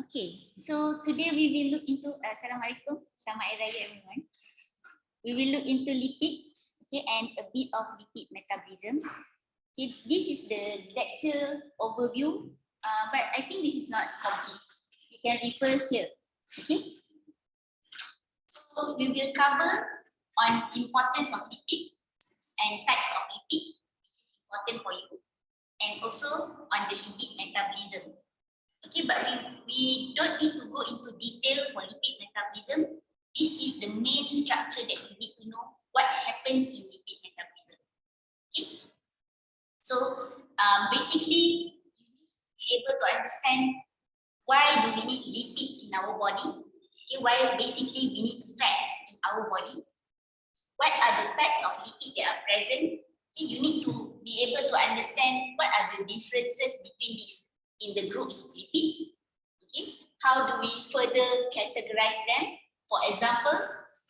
Okay, so today we will look into Assalamualaikum, Selamat Hari Raya everyone. We will look into lipid, okay, and a bit of lipid metabolism. Okay, this is the lecture overview, but I think this is not complete. We can refer here. Okay, so we will cover on importance of lipid and types of lipid, which is important for you, and also on the lipid metabolism. Okay, but we don't need to go into detail for lipid metabolism. This is the main structure that you need to know what happens in lipid metabolism. Okay, so basically you need to be able to understand why do we need lipids in our body. Okay, why basically we need fats in our body. What are the types of lipid that are present? Okay, you need to be able to understand what are the differences between these in the groups of lipid. Okay, how do we further categorize them? For example,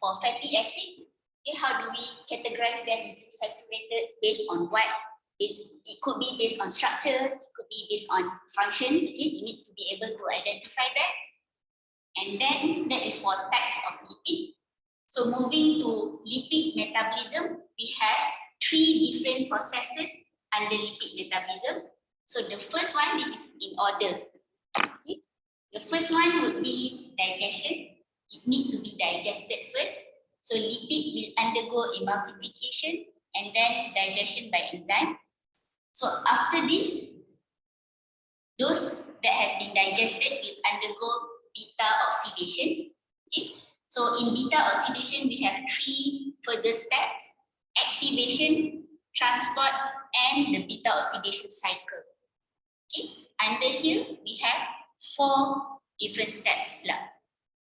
for fatty acid, okay, how do we categorize them into saturated based on what is? It could be based on structure, it could be based on function. Okay, you need to be able to identify that. And then that is for types of lipid. So moving to lipid metabolism, we have 3 different processes under lipid metabolism. So the first one, this is in order. Okay. The first one would be digestion. It needs to be digested first. So lipid will undergo emulsification and then digestion by enzyme. So after this, those that has been digested will undergo beta oxidation. Okay. So in beta oxidation, we have 3 further steps: activation, transport, and the beta oxidation cycle. Okay, under here we have 4 different steps.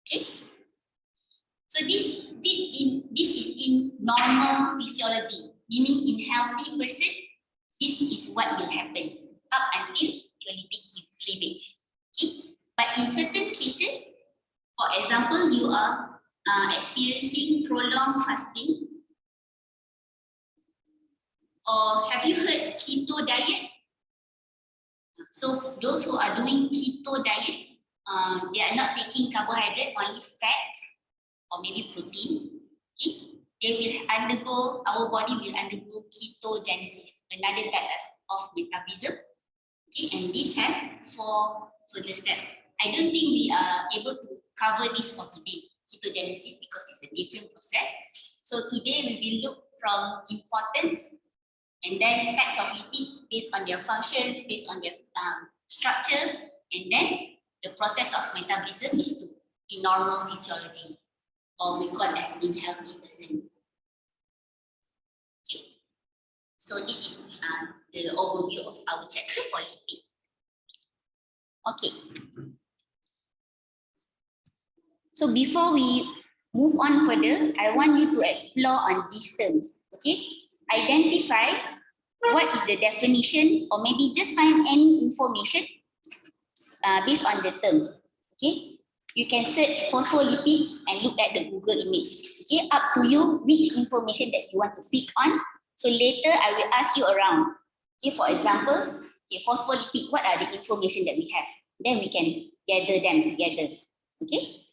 Okay, so this is in normal physiology, meaning in healthy person, this is what will happen up until lipid cleavage. Okay, but in certain cases, for example, you are experiencing prolonged fasting, or have you heard keto diet? So those who are doing keto diet, they are not taking carbohydrate, only fats or maybe protein. Okay, they will undergo, our body will undergo ketogenesis, another type of metabolism. Okay, and this has 4 further steps. I don't think we are able to cover this for today, ketogenesis, because it's a different process. So today we will look from importance, and then types of lipid based on their functions, based on their structure, and then the process of metabolism is to in normal physiology, or we call as in healthy person. Okay, so this is the overview of our chapter for lipid. Okay, so before we move on further, I want you to explore on these terms. Okay, identify what is the definition, or maybe just find any information based on the terms. Okay, you can search phospholipids and look at the Google image. Okay, up to you which information that you want to pick on. So later I will ask you around. Okay, for example, okay, phospholipid, what are the information that we have? Then we can gather them together. Okay,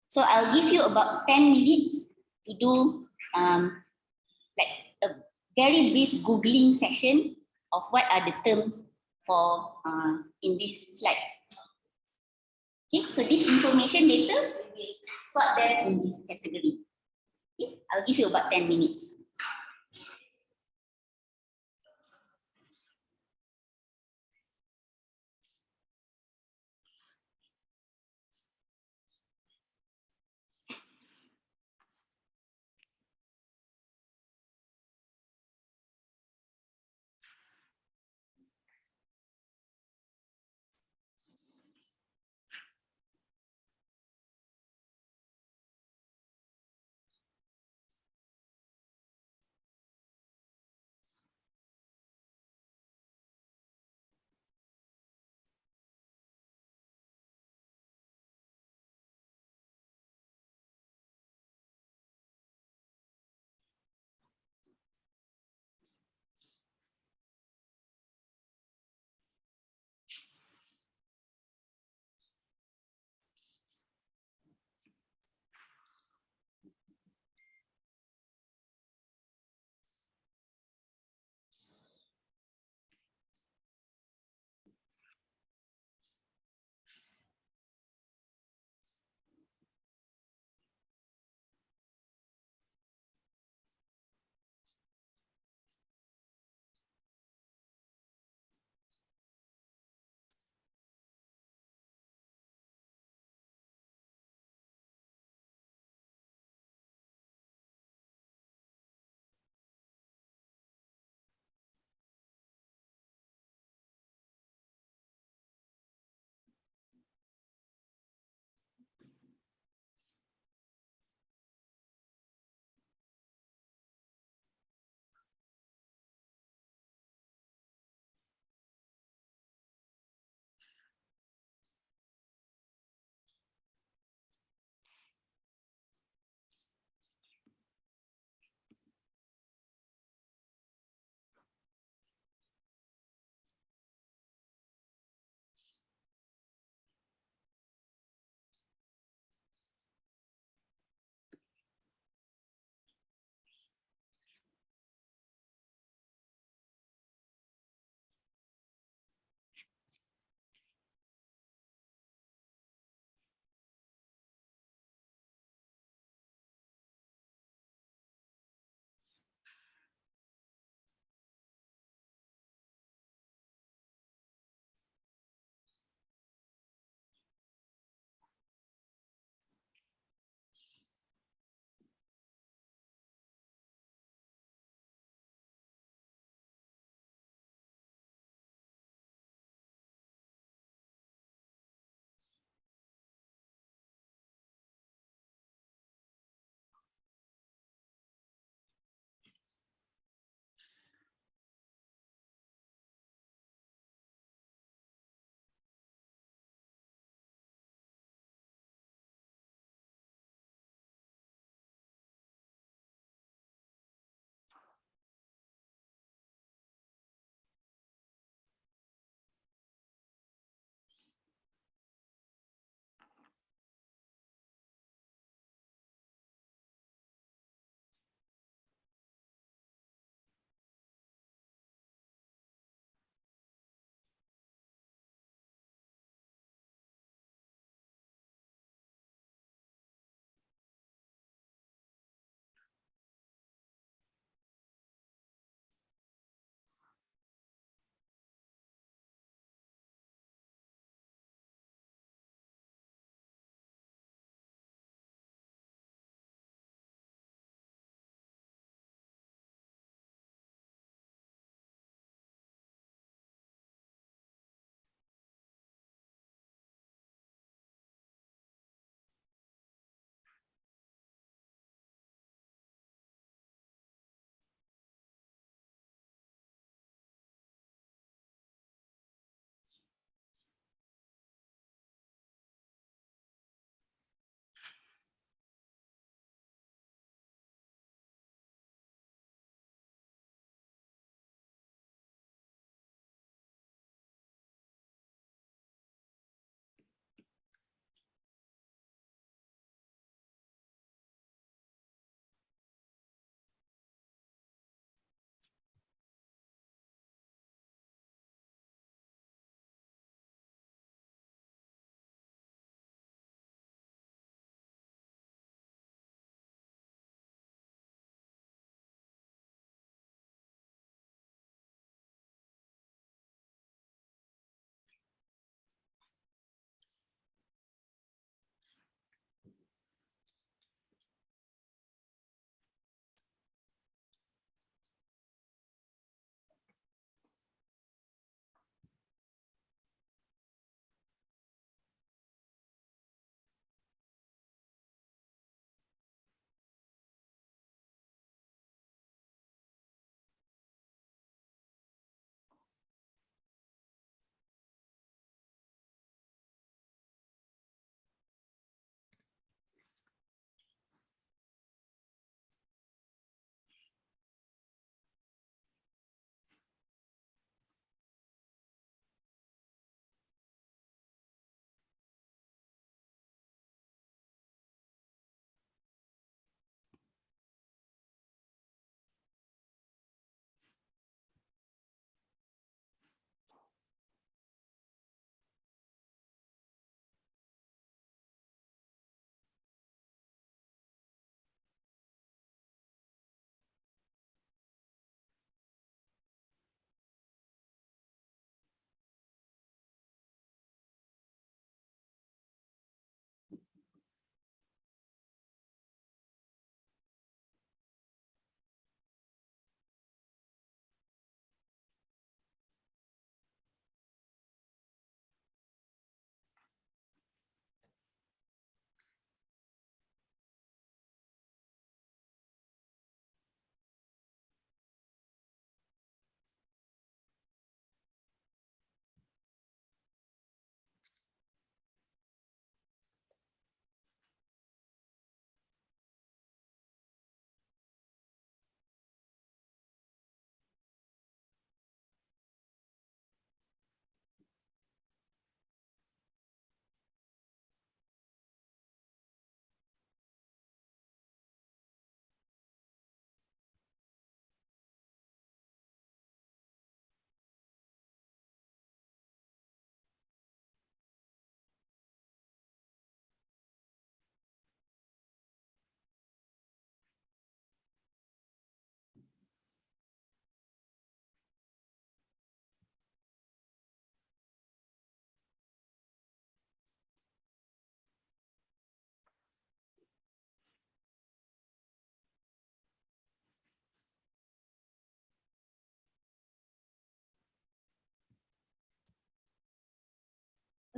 so I'll give you about 10 minutes to do like a very brief Googling session of what are the terms for in this slides. Okay, so this information later we will sort them in this category. Okay, I'll give you about 10 minutes.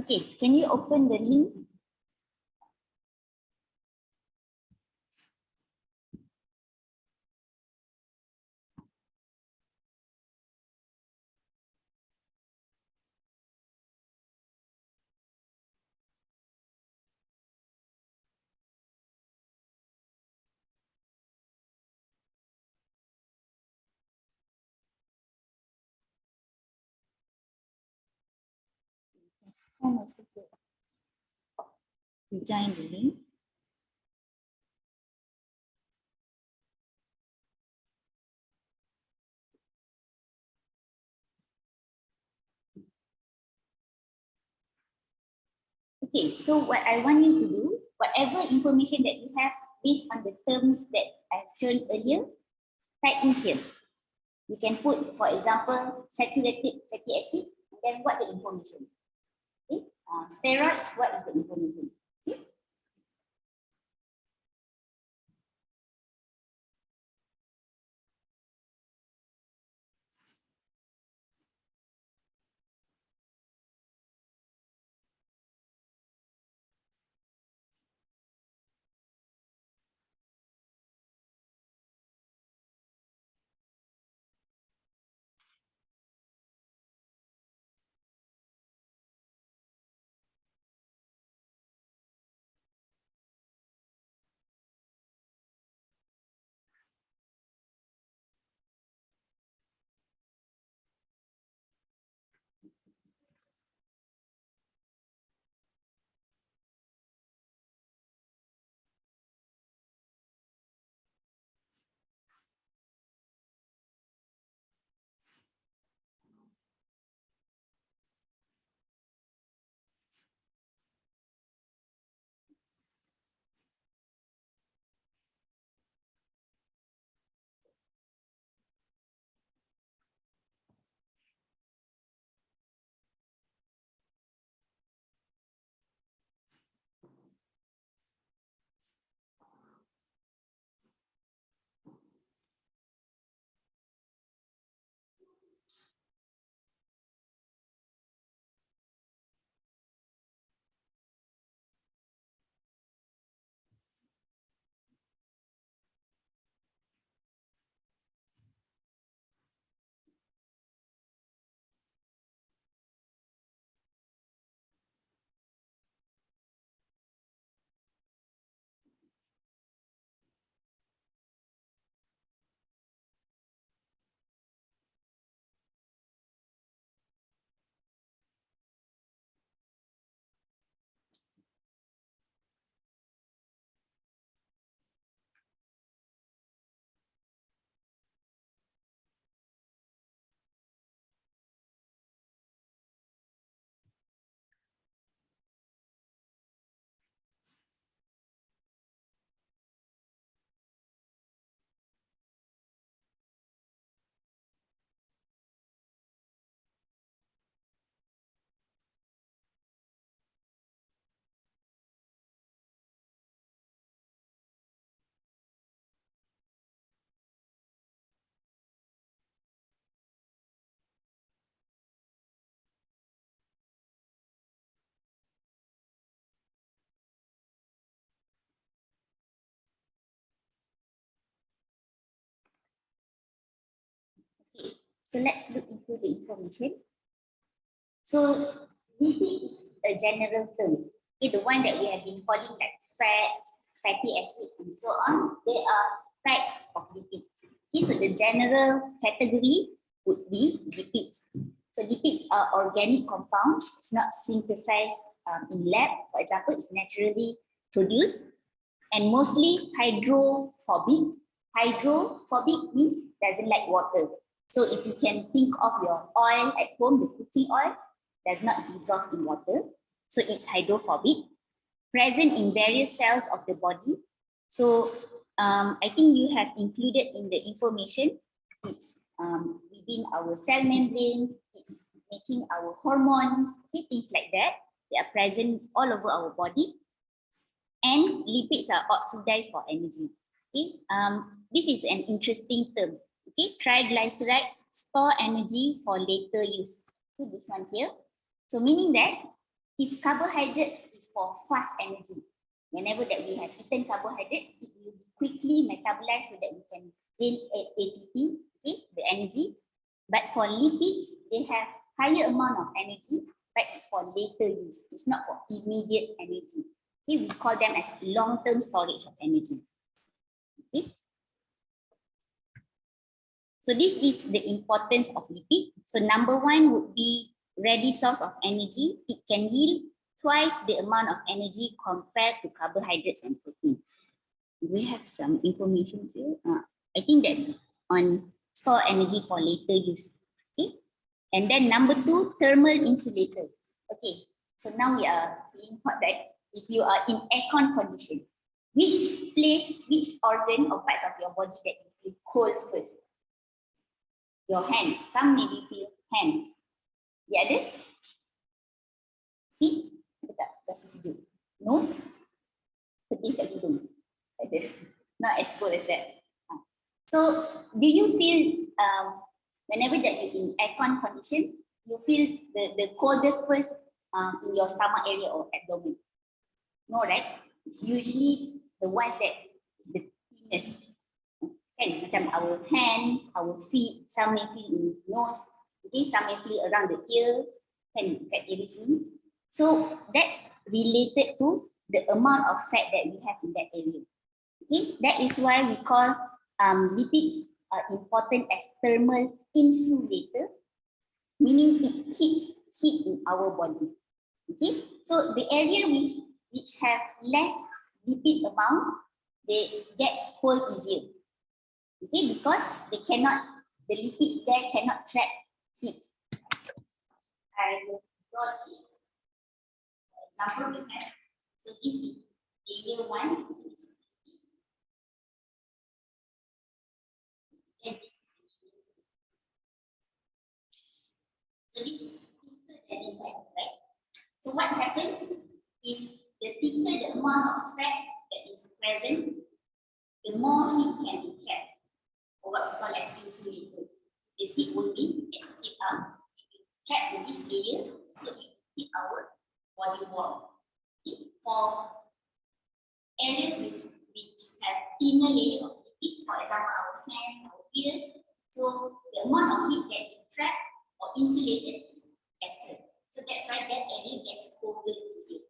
Okay, can you open the link? Can also join the link. Okay, so what I want you to do, whatever information that you have based on the terms that I've shown earlier, type in here. You can put, for example, saturated fatty acid, and then what the information. Okay, steroids, what is the information? Okay. Okay, so let's look into the information. So lipid is a general term. Okay, the one that we have been calling like fats, fatty acid, and so on. There are types of lipids. Okay, so the general category would be lipids. So lipids are organic compounds. It's not synthesized in lab. For example, it's naturally produced and mostly hydrophobic. Hydrophobic means doesn't like water. So if you can think of your oil at home, the cooking oil does not dissolve in water. So it's hydrophobic, present in various cells of the body. So I think you have included in the information, it's within our cell membrane, it's making our hormones, okay, things like that. They are present all over our body. And lipids are oxidized for energy. Okay, this is an interesting term. Okay, triglycerides store energy for later use. Okay, this one here. So meaning that if carbohydrates is for fast energy, whenever that we have eaten carbohydrates, it will be quickly metabolized so that we can gain ATP, okay, the energy. But for lipids, they have higher amount of energy, but it's for later use. It's not for immediate energy. Okay, we call them as long-term storage of energy. Okay. So this is the importance of lipid. So number one would be ready source of energy. It can yield twice the amount of energy compared to carbohydrates and protein. We have some information here. I think that's on store energy for later use. Okay. And then number two, thermal insulator. Okay. So now we are feeling hot, right? If you are in aircon condition, which place, which organ or parts of your body that you feel cold first? Your hands. Some maybe feel hands. The others? Feet. Rasa sejuk. Nose. Pedih kat hidung. Not as cold as that. So, do you feel whenever that you're in aircon condition, you feel the coldest first in your stomach area or abdomen? No, right? It's usually the ones that the thinnest. Kan, macam our hands, our feet, some may feel in nose, okay, some may feel around the ear, kan, kat area sini. So that's related to the amount of fat that we have in that area. Okay, that is why we call lipids important as thermal insulator, meaning it keeps heat in our body. Okay, so the area which have less lipid amount, they get cold easier. Okay, because they cannot, the lipids there cannot trap heat. I will draw this example we have. So this is layer 1. So this is thicker than the side, right? So what happens if the thicker the amount of fat that is present, the more heat can be kept, or what we call as insulator. The heat will be escaped out. It will trap in this layer, so it will keep our body warm. Okay? For areas which have thinner layer of lipid, for example, our hands, our ears, so the amount of heat that is trapped or insulated is lesser. So that's why that area gets colder easier.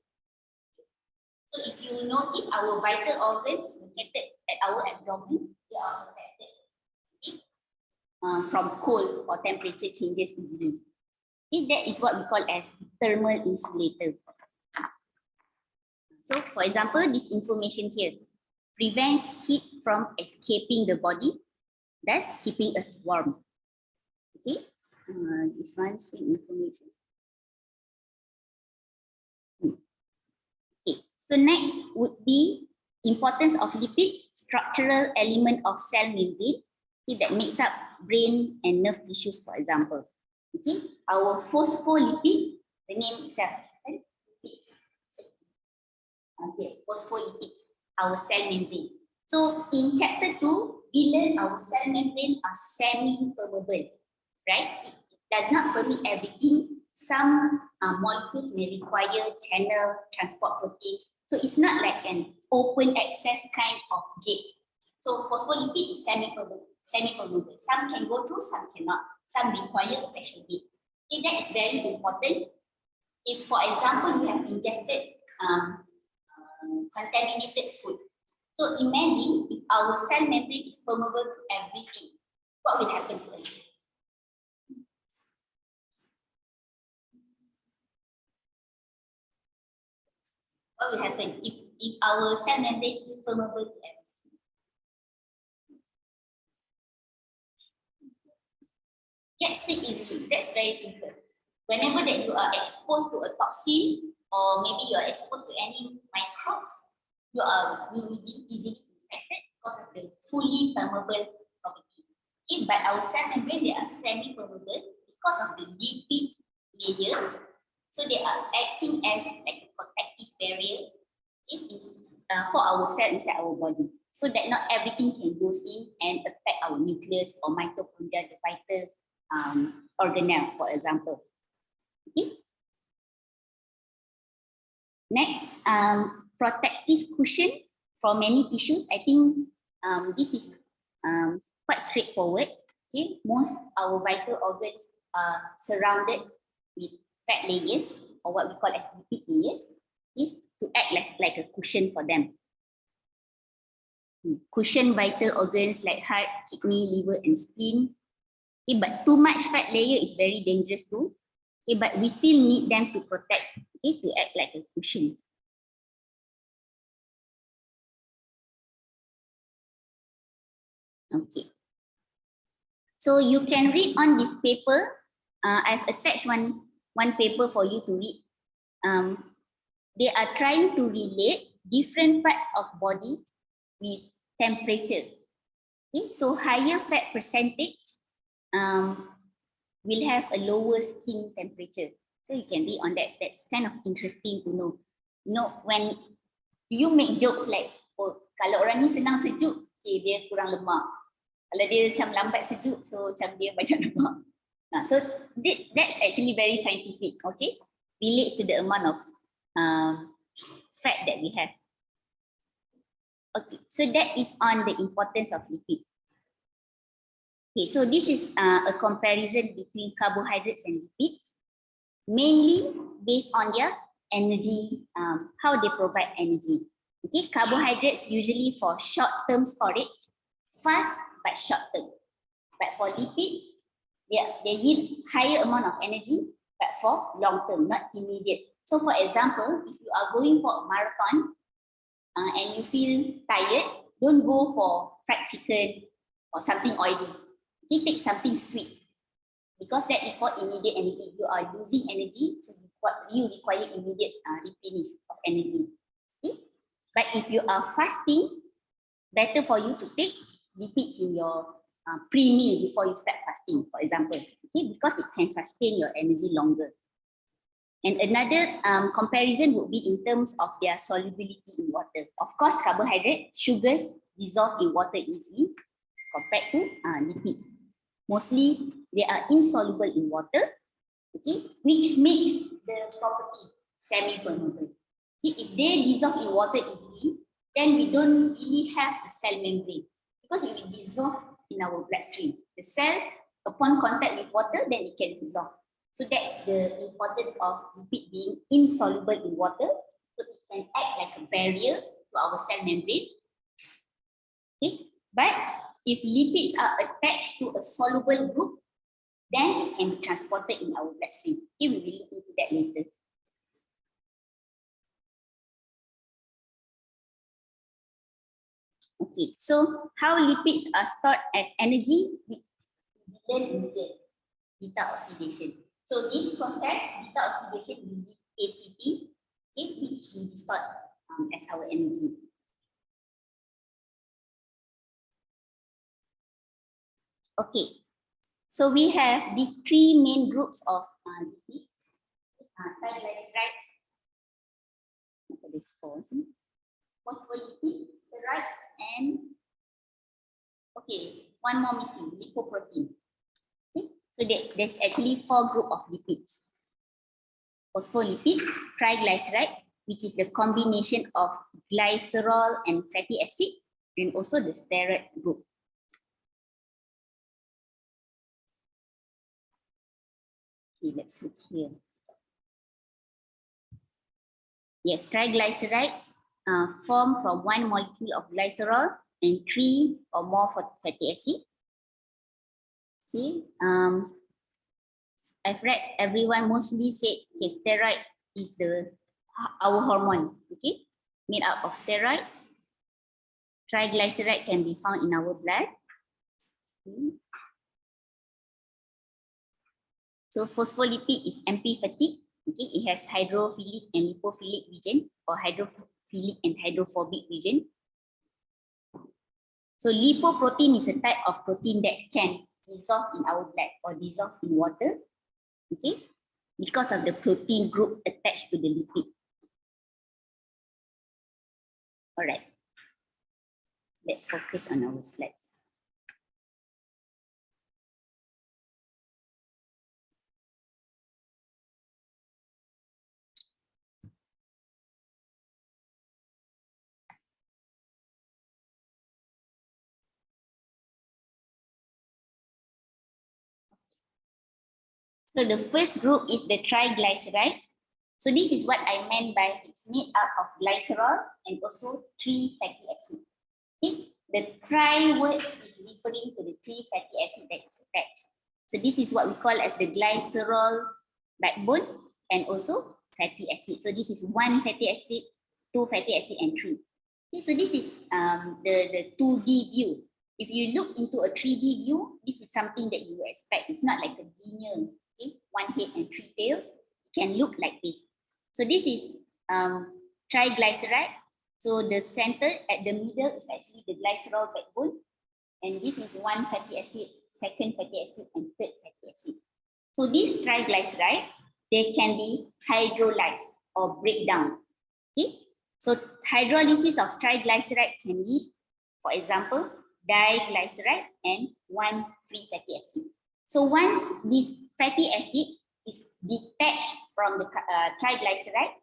So if you notice our vital organs located at our abdomen, they are protected from cold or temperature changes easily. Okay, that is what we call as thermal insulator. So for example, this information here prevents heat from escaping the body, thus keeping us warm. Okay, this one same information. Okay, so next would be importance of lipid, structural element of cell membrane, okay, that makes up brain and nerve tissues, for example. Okay, our phospholipid, the name itself, right? Okay, phospholipids, our cell membrane. So in chapter 2, we learn our cell membrane are semi-permeable, right? It does not permit everything. Some molecules may require channel transport protein. So it's not like an open access kind of gate. So phospholipid is semi-permeable. Some can go through, some cannot. Some require special gate. Okay, that is very important. If, for example, you have ingested contaminated food. So imagine if our cell membrane is permeable to everything, what will happen to us? What will happen if our cell membrane is permeable to everything? Get sick easily. That's very simple. Whenever that you are exposed to a toxin, or maybe you are exposed to any microbes, you will be easily infected because of the fully permeable property. Okay, but our cell membrane, they are semi-permeable because of the lipid layer. So they are acting as like a protective barrier for our cell inside our body, so that not everything can go in and affect our nucleus or mitochondria, the vital organelles, for example. Okay. Next, protective cushion for many tissues. I think this is quite straightforward. Okay, most our vital organs are surrounded with fat layers, or what we call as lipid layers, okay, to act like a cushion for them. Cushion vital organs like heart, kidney, liver, and spleen. Okay, but too much fat layer is very dangerous too. Okay, but we still need them to protect, okay, to act like a cushion. Okay. So you can read on this paper. I've attached one paper for you to read. They are trying to relate different parts of body with temperature. Okay, so higher fat percentage will have a lower skin temperature. So you can read on that. That's kind of interesting to know. You know, when you make jokes like, oh, kalau orang ni senang sejuk, okay, dia kurang lemak. Kalau dia macam lambat sejuk, so macam dia banyak lemak. So that's actually very scientific, okay? Relates to the amount of fat that we have. Okay, so that is on the importance of lipid. Okay, so this is a comparison between carbohydrates and lipids, mainly based on their energy, how they provide energy. Okay, carbohydrates usually for short-term storage, fast but short-term. But for lipid, they yield higher amount of energy, but for long-term, not immediate. So for example, if you are going for a marathon and you feel tired, don't go for fried chicken or something oily. Okay, take something sweet, because that is for immediate energy. You are losing energy, so you require immediate replenish of energy. Okay? But if you are fasting, better for you to take lipids in your pre-meal before you start fasting, for example, okay, because it can sustain your energy longer. And another comparison would be in terms of their solubility in water. Of course, carbohydrate, sugars dissolve in water easily compared to lipids. Mostly, they are insoluble in water, okay, which makes the property semi-permeable. Okay, if they dissolve in water easily, then we don't really have a cell membrane, because it will dissolve in our bloodstream. The cell, upon contact with water, then it can dissolve. So that's the importance of lipid being insoluble in water, so it can act like a barrier to our cell membrane. Okay, but if lipids are attached to a soluble group, then it can be transported in our bloodstream. Okay, we will look into that later. Okay, so how lipids are stored as energy? We learn in here, beta oxidation. So this process, beta oxidation, will give ATP, okay, which will be stored as our energy. Okay, so we have these three main groups of lipids, triglycerides, phospholipids, steroids, and okay, one more missing, lipoprotein. Okay, so there's actually 4 groups of lipids. Phospholipids, triglycerides, which is the combination of glycerol and fatty acid, and also the steroid group. Okay, let's switch here. Yes, triglycerides form from 1 molecule of glycerol and 3 or more fatty acid. Okay, I've read everyone mostly said, okay, steroid is our hormone, okay, made up of steroids. Triglyceride can be found in our blood. Okay. So phospholipid is amphiphilic. Okay, it has hydrophilic and lipophilic region, or hydrophilic and hydrophobic region. So lipoprotein is a type of protein that can dissolve in our blood or dissolve in water, okay, because of the protein group attached to the lipid. All right, let's focus on our slides. So the first group is the triglycerides. So this is what I meant by it's made up of glycerol and also 3 fatty acids. Okay? The tri word is referring to the 3 fatty acids that is attached. So this is what we call as the glycerol backbone and also fatty acid. So this is 1 fatty acid, 2 fatty acid, and 3. Okay, so this is the 2D view. If you look into a 3D view, this is something that you expect. It's not like a linear, okay, 1 head and 3 tails. It can look like this. So this is triglyceride. So the center at the middle is actually the glycerol backbone. And this is 1 fatty acid, 2nd fatty acid, and 3rd fatty acid. So these triglycerides, they can be hydrolyzed or break down. Okay? So hydrolysis of triglyceride can be, for example, diglyceride and 1 free fatty acid. So once this fatty acid is detached from the triglyceride,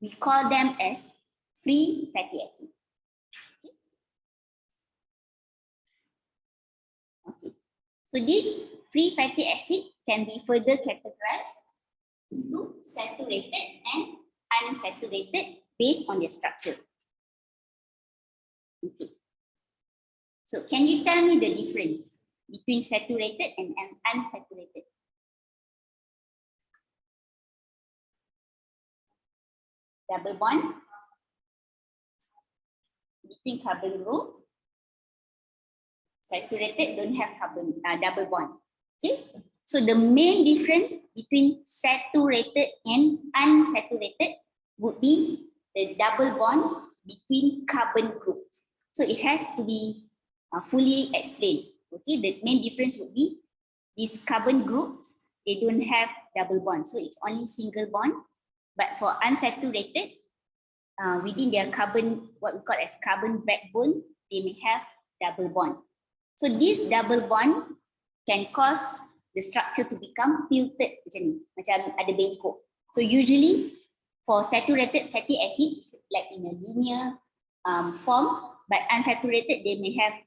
we call them as free fatty acid. Okay. So this free fatty acid can be further categorized into saturated and unsaturated based on their structure. Okay. So can you tell me the difference between saturated and unsaturated? Double bond between carbon group. Saturated don't have carbon double bond. Okay. So the main difference between saturated and unsaturated would be the double bond between carbon groups. So it has to be fully explained. Okay, the main difference would be these carbon groups, they don't have double bond. So it's only single bond. But for unsaturated, within their carbon, what we call as carbon backbone, they may have double bond. So this double bond can cause the structure to become tilted macam ada bengkok. So usually for saturated fatty acid, it's like in a linear form, but unsaturated they may have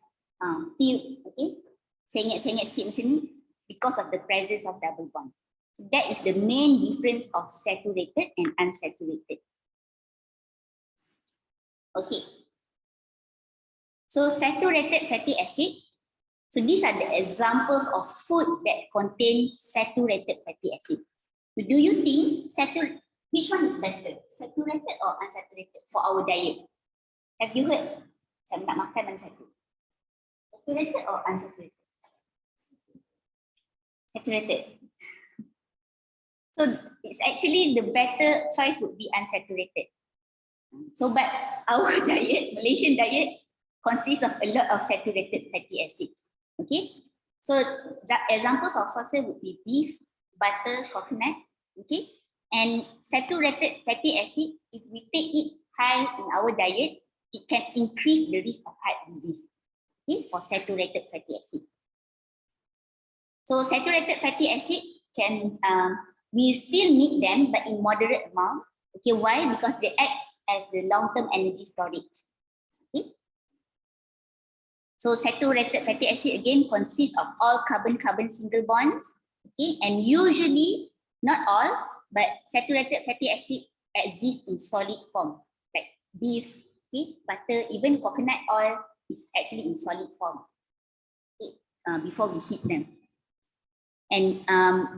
tilt, okay, sengit-sengit sikit macam ni because of the presence of double bond. So that is the main difference of saturated and unsaturated. Okay. So saturated fatty acid. So these are the examples of food that contain saturated fatty acid. So do you think which one is better, saturated or unsaturated for our diet? Have you heard macam nak makan mana satu? Saturated or unsaturated? Saturated. So it's actually the better choice would be unsaturated. So but our diet, Malaysian diet, consists of a lot of saturated fatty acids. Okay, so the examples of sources would be beef, butter, coconut. Okay, and saturated fatty acid, if we take it high in our diet, it can increase the risk of heart disease. Okay, for saturated fatty acid. So saturated fatty acid can we still need them, but in moderate amount. Okay, why? Because they act as the long-term energy storage. Okay. So saturated fatty acid again consists of all carbon-carbon single bonds. Okay, and usually, not all, but saturated fatty acid exists in solid form, like beef, okay, butter, even coconut oil is actually in solid form. Okay, before we heat them. And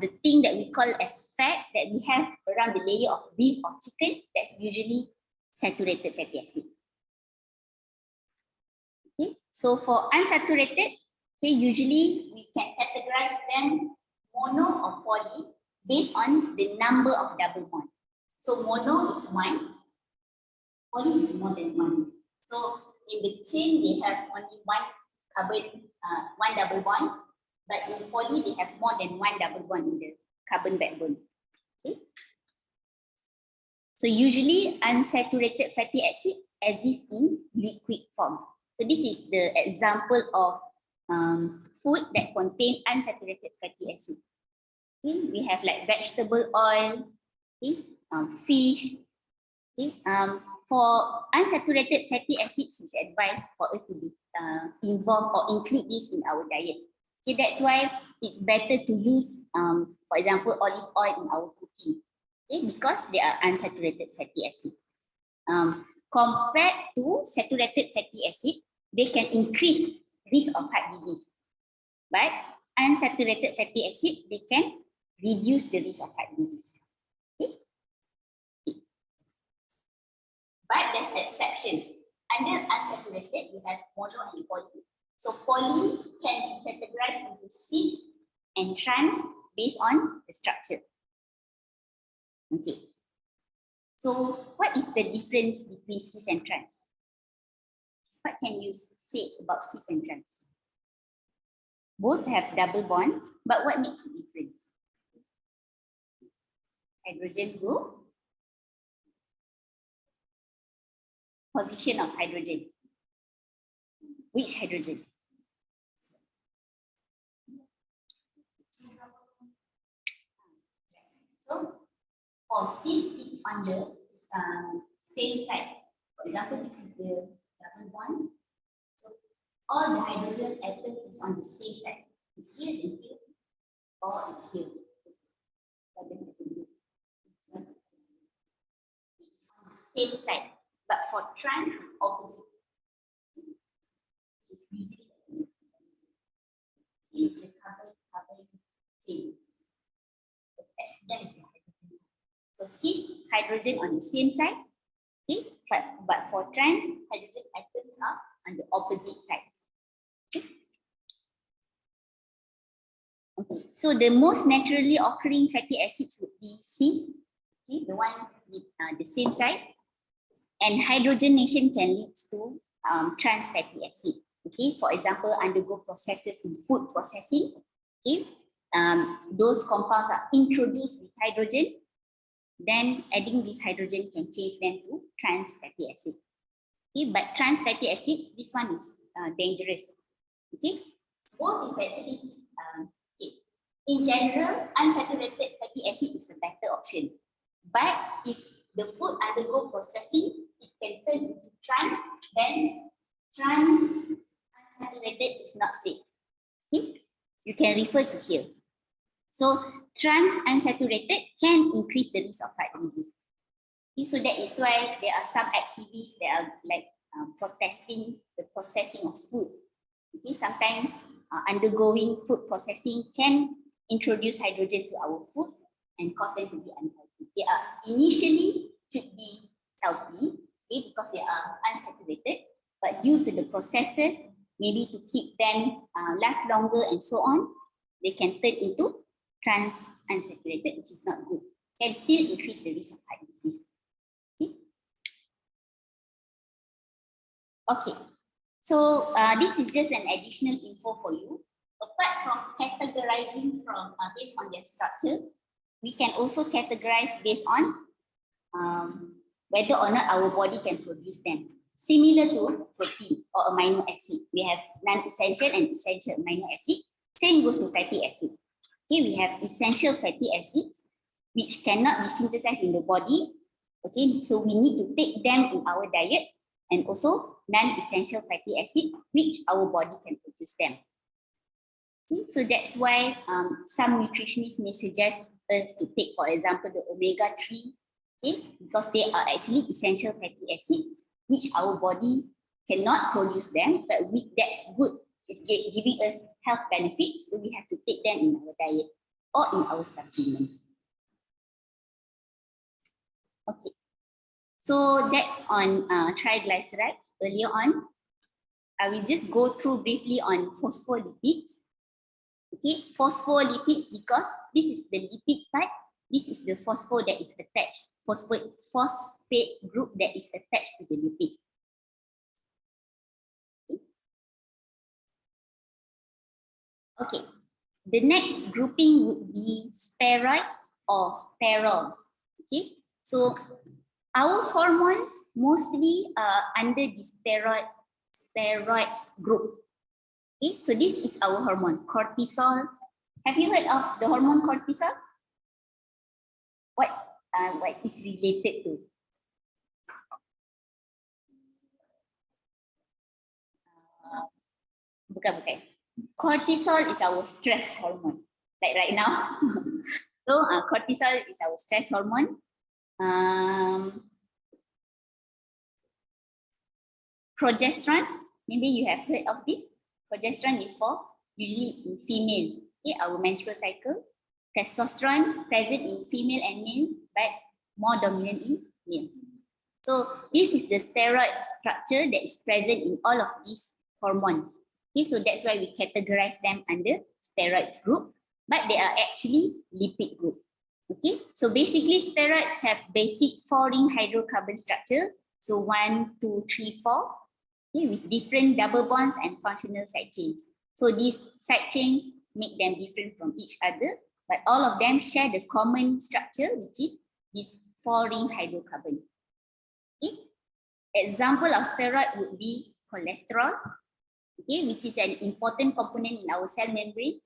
the thing that we call as fat that we have around the layer of beef or chicken, that's usually saturated fatty acid. Okay, so for unsaturated, okay, usually we can categorize them mono or poly based on the number of double bond. So mono is 1, poly is more than 1. So in the chain, they have only one carbon, one double bond, but in poly, they have more than one double bond in the carbon backbone. Okay. So usually unsaturated fatty acid exists in liquid form. So this is the example of food that contain unsaturated fatty acid. Okay, we have like vegetable oil, okay, fish. Okay, for unsaturated fatty acids, it's advised for us to be involved or include this in our diet. Okay, that's why it's better to use, for example, olive oil in our cooking. Okay, because they are unsaturated fatty acid. Compared to saturated fatty acid, they can increase risk of heart disease. But unsaturated fatty acid, they can reduce the risk of heart disease. Okay? But there's exception. Under unsaturated, we have mono and poly. So poly can be categorized into cis and trans based on the structure. Okay. So what is the difference between cis and trans? What can you say about cis and trans? Both have double bond, but what makes the difference? Hydrogen group, position of hydrogen. Which hydrogen? So for cis, it's on the same side. For example, this is the double bond. So all the hydrogen atoms is on the same side. It's here and here, or it's here. It's on the same side. But for trans, it's opposite. It's usually this is the carbon chain. That is the hydrogen. So cis hydrogen on the same side, okay? But for trans, hydrogen atoms are on the opposite sides. Okay. Okay. So the most naturally occurring fatty acids would be cis, okay, the ones with the same side, and hydrogenation can lead to trans fatty acid. Okay, for example, undergo processes in food processing. Okay, those compounds are introduced with hydrogen. Then adding this hydrogen can change them to trans fatty acid. Okay, but trans fatty acid, this one is dangerous. Okay, both is actually okay. In general, unsaturated fatty acid is the better option. But if the food undergo processing, it can turn into trans. Then trans unsaturated is not safe. Okay, you can refer to here. So trans unsaturated can increase the risk of heart disease. Okay, so that is why there are some activists that are like protesting the processing of food. Okay, sometimes undergoing food processing can introduce hydrogen to our food and cause them to be unhealthy. They are initially should be healthy, okay, because they are unsaturated, but due to the processes, maybe to keep them last longer and so on, they can turn into trans unsaturated, which is not good. Can still increase the risk of heart disease. Okay. Okay. So this is just an additional info for you. Apart from categorizing from based on their structure, we can also categorize based on whether or not our body can produce them. Similar to protein or amino acid, we have non-essential and essential amino acid. Same goes to fatty acid. Okay, we have essential fatty acids which cannot be synthesized in the body. Okay, so we need to take them in our diet, and also non-essential fatty acid which our body can produce them. Okay, so that's why some nutritionists may suggest us to take, for example, the omega-3, okay, because they are actually essential fatty acids which our body cannot produce them, but that's good. It's giving us health benefits, so we have to take them in our diet or in our supplement. Okay, so that's on triglycerides earlier on. I will just go through briefly on phospholipids. Okay, phospholipids, because this is the lipid part, this is the phospho that is attached, phosphate group that is attached to the lipid. Okay, the next grouping would be steroids or sterols. Okay, so our hormones mostly are under the steroids group. Okay, so this is our hormone, cortisol. Have you heard of the hormone cortisol? What is related to? Bukan. cortisol is our stress hormone, like right now. So cortisol is our stress hormone. Progesterone, maybe you have heard of this. Progesterone is for usually in female, okay, our menstrual cycle. Testosterone present in female and male, but more dominant in male. So this is the steroid structure that is present in all of these hormones. Okay, so that's why we categorize them under steroids group, but they are actually lipid group. Okay, so basically steroids have basic 4-ring hydrocarbon structure. So 1, 2, 3, 4, okay, with different double bonds and functional side chains. So these side chains make them different from each other, but all of them share the common structure, which is this 4-ring hydrocarbon. Okay. Example of steroid would be cholesterol, okay, which is an important component in our cell membrane.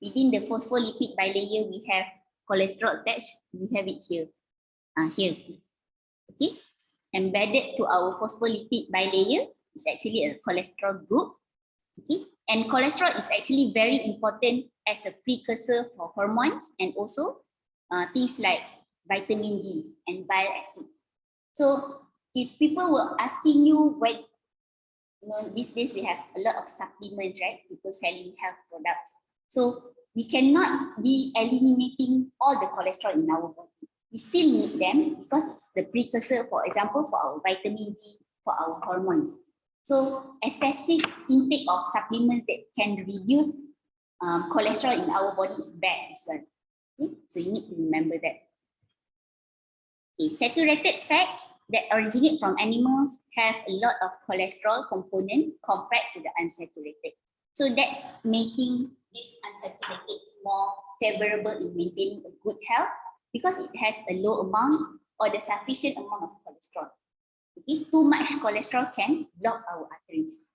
Within the phospholipid bilayer, we have cholesterol attached. We have it here, okay. Embedded to our phospholipid bilayer is actually a cholesterol group, okay. And cholesterol is actually very important as a precursor for hormones and also things like vitamin D and bile acids. So if people were asking you when, these days we have a lot of supplements, right? People selling health products. So we cannot be eliminating all the cholesterol in our body. We still need them because it's the precursor, for example, for our vitamin D, for our hormones. So excessive intake of supplements that can reduce cholesterol in our body is bad as well. Okay? So you need to remember that. Okay, saturated fats that originate from animals have a lot of cholesterol component compared to the unsaturated. So that's making these unsaturated more favorable in maintaining a good health because it has a low amount or the sufficient amount of cholesterol. Okay, too much cholesterol can block our arteries.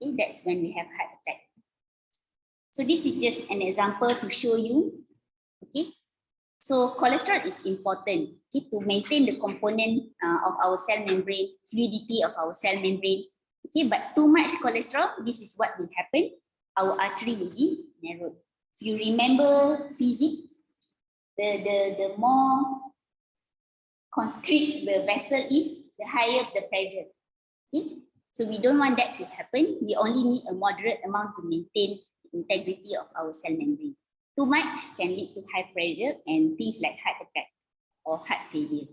Okay, that's when we have heart attack. So this is just an example to show you. Okay, so cholesterol is important, okay, to maintain the component of our cell membrane, fluidity of our cell membrane. Okay, but too much cholesterol, this is what will happen. Our artery will be narrowed. If you remember physics, the more constrict the vessel is, the higher the pressure. Okay, so we don't want that to happen. We only need a moderate amount to maintain the integrity of our cell membrane. Too much can lead to high pressure and things like heart attack or heart failure.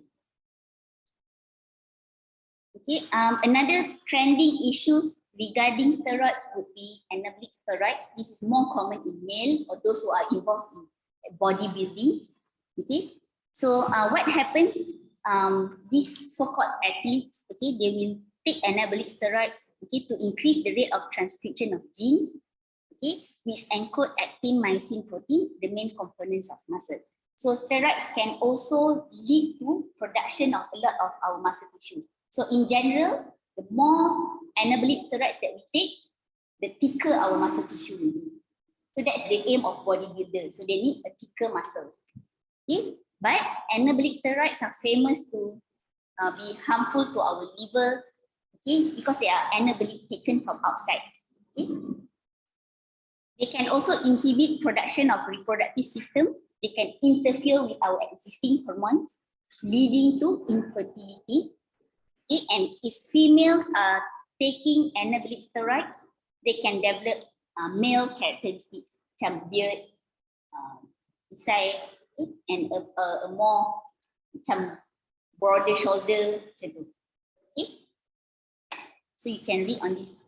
Okay, another trending issues regarding steroids would be anabolic steroids. This is more common in male or those who are involved in bodybuilding. Okay, so what happens? These so-called athletes, okay, they will take anabolic steroids, okay, to increase the rate of transcription of gene, okay, which encode actin myosin protein, the main components of muscle. So steroids can also lead to production of a lot of our muscle tissues. So in general, the more anabolic steroids that we take, the thicker our muscle tissue will be. So that's the aim of bodybuilders. So they need a thicker muscle. Okay? But anabolic steroids are famous to be harmful to our liver, okay, because they are anabolic taken from outside. Okay? They can also inhibit production of reproductive system. They can interfere with our existing hormones, leading to infertility. Okay? And if females are taking anabolic steroids, they can develop male characteristics, macam beard, beside, and a more macam broader shoulder, macam tu. Okay? So you can read on this.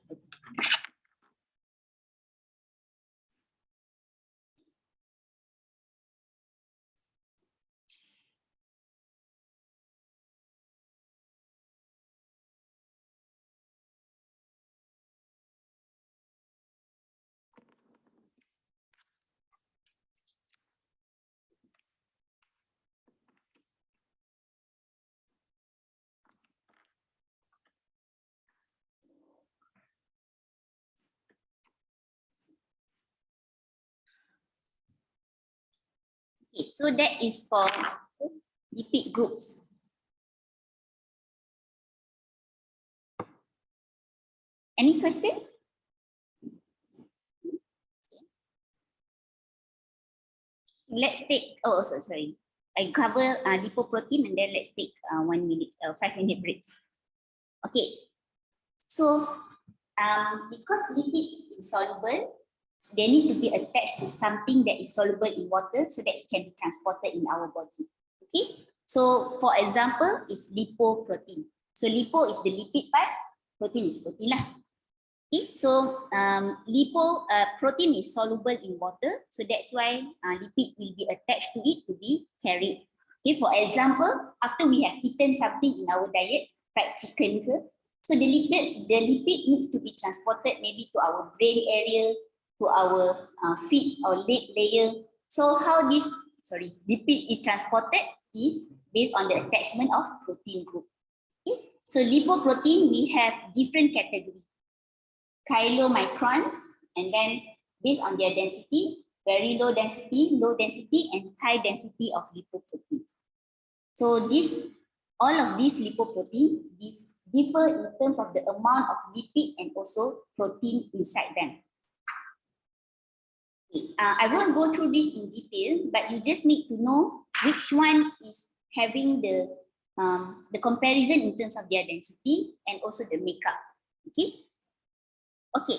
Okay, so that is for lipid groups. Any question? let's take, oh, sorry. I cover lipoprotein and then let's take 1 minute, 5-minute breaks. Okay, so because lipid is insoluble, so they need to be attached to something that is soluble in water so that it can be transported in our body. Okay, so for example, is lipoprotein. So lipo is the lipid part, protein is protein lah. Okay, so protein is soluble in water, so that's why lipid will be attached to it to be carried. Okay, for example, after we have eaten something in our diet, fried chicken ke, so the lipid needs to be transported maybe to our brain area, to our feet or leg layer. So how this lipid is transported is based on the attachment of protein group. Okay, so lipoprotein we have different categories. Kilomicrons, and then based on their density, very low density, and high density of lipoproteins. So all of these lipoproteins differ in terms of the amount of lipid and also protein inside them. Okay. I won't go through this in detail, but you just need to know which one is having the comparison in terms of their density and also the makeup. Okay. Okay,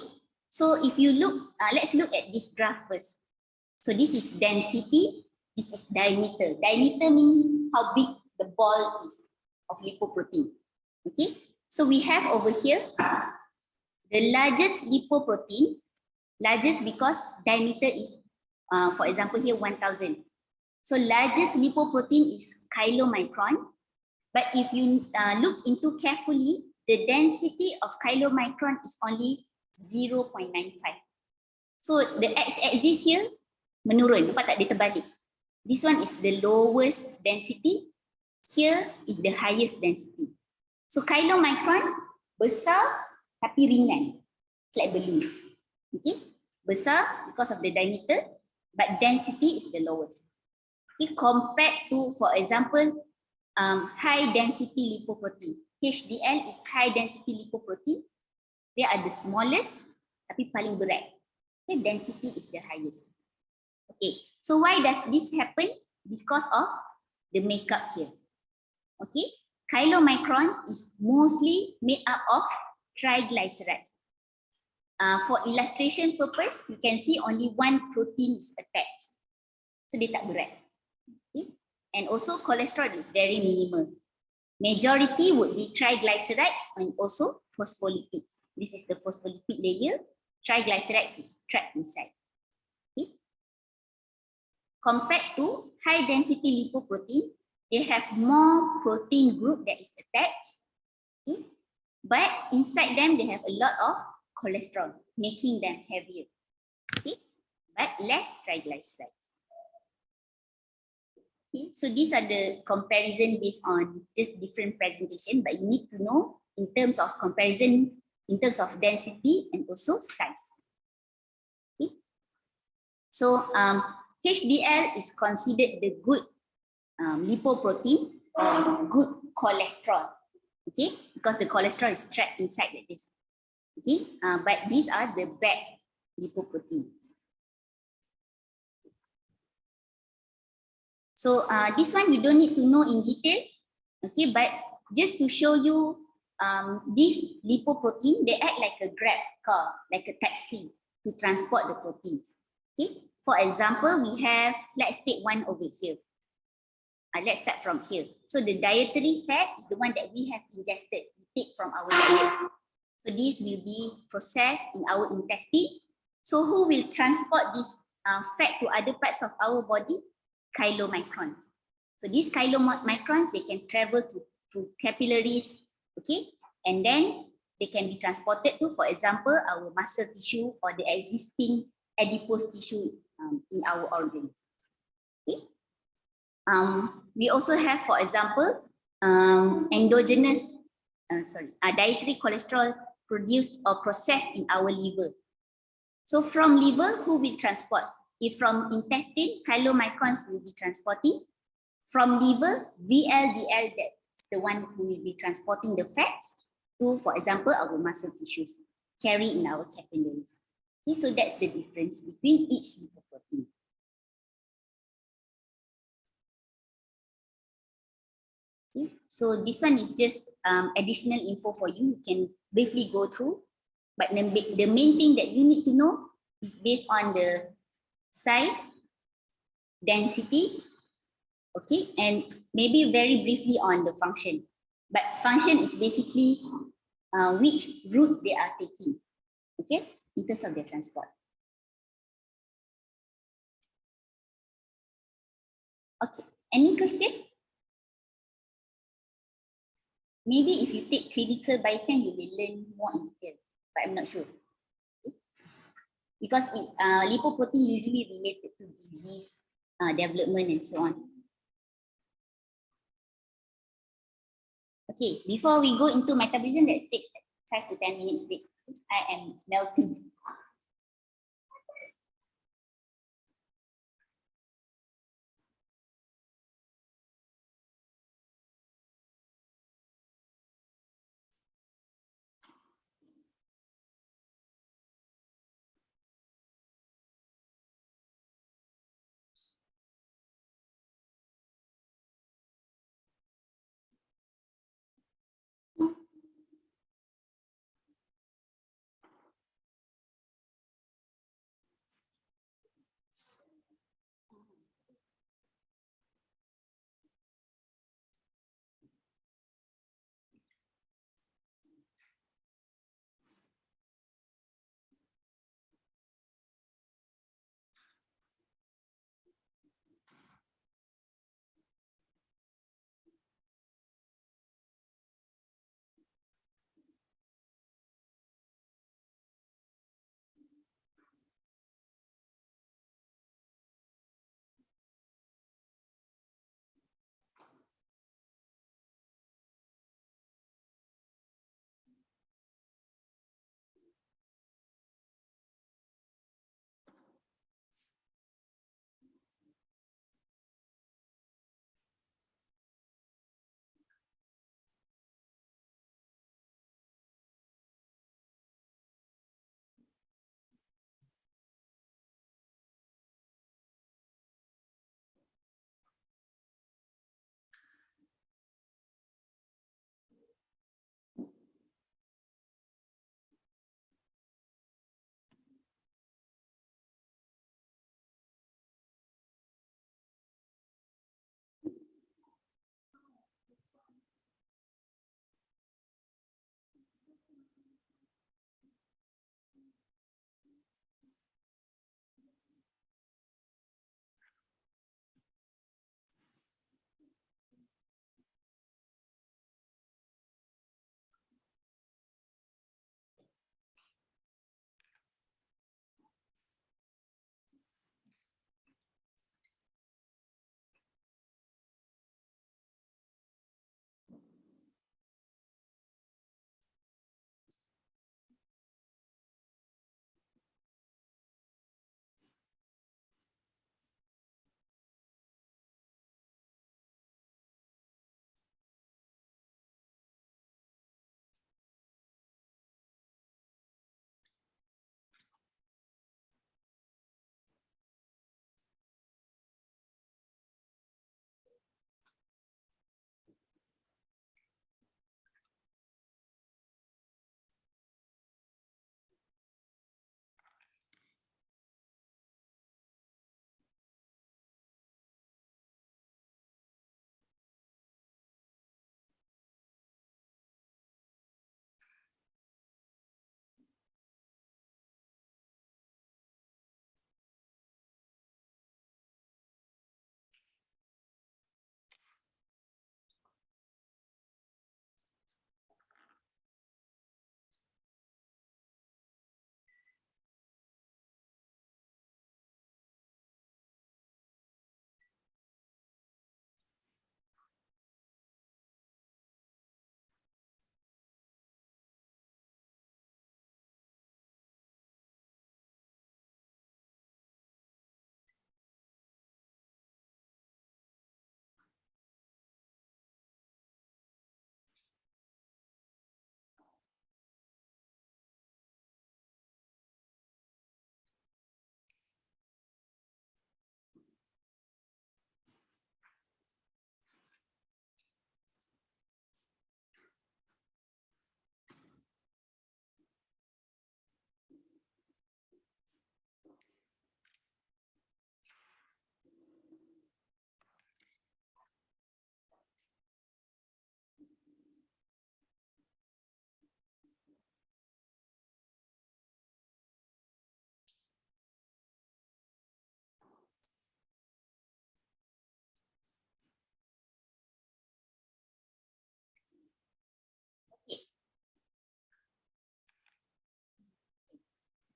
so if you look, let's look at this graph first. So this is density, this is diameter. Diameter means how big the ball is of lipoprotein. Okay, so we have over here the largest lipoprotein, largest because diameter is, for example here 1000. So largest lipoprotein is kilomicron, but if you look into carefully, the density of kilomicron is only 0.95. So the x-axis here menurun, nampak tak dia terbalik. This one is the lowest density, here is the highest density. So kilomicron besar tapi ringan, it's like balloon. Okay, besar because of the diameter, but density is the lowest. Okay, compared to, for example, high density lipoprotein. HDL is high density lipoprotein. They are the smallest, tapi paling berat. Okay, density is the highest. Okay, so why does this happen? Because of the makeup here. Okay, kilomicron is mostly made up of triglycerides. For illustration purpose, you can see only one protein is attached. So dia tak berat. Okay, and also cholesterol is very minimal. Majority would be triglycerides and also phospholipids. This is the phospholipid layer. Triglycerides is trapped inside. Okay. Compared to high density lipoprotein, they have more protein group that is attached. Okay. But inside them, they have a lot of cholesterol, making them heavier. Okay. But less triglycerides. Okay. So these are the comparison based on just different presentation, but you need to know in terms of comparison in terms of density and also size. Okay. So HDL is considered the good lipoprotein or good cholesterol. Okay, because the cholesterol is trapped inside like this. Okay, but these are the bad lipoproteins. So this one you don't need to know in detail. Okay, but just to show you. This lipoprotein, they act like a grab car, like a taxi to transport the proteins. Okay. For example, we have, let's take one over here. Let's start from here. So the dietary fat is the one that we have ingested, we take from our diet. So this will be processed in our intestine. So who will transport this fat to other parts of our body? Kilomicrons. So these kilomicrons, they can travel through capillaries. Okay, and then they can be transported to, for example, our muscle tissue or the existing adipose tissue in our organs. Okay. We also have, for example, endogenous, dietary cholesterol produced or processed in our liver. So from liver, who will transport? If from intestine, kilomicrons will be transporting. From liver, VLDL, that the one who will be transporting the fats to, for example, our muscle tissues, carry in our capillaries. Okay, so that's the difference between each lipoprotein. So this one is just additional info for you. You can briefly go through. But the main thing that you need to know is based on the size, density, okay, and maybe very briefly on the function. But function is basically which route they are taking, okay, in terms of their transport. Okay, any question? Maybe if you take clinical biochem, you will learn more in detail, but I'm not sure. Okay? Because it's lipoprotein usually related to disease development and so on. Okay, before we go into metabolism, let's take 5 to 10 minutes break. I am melting.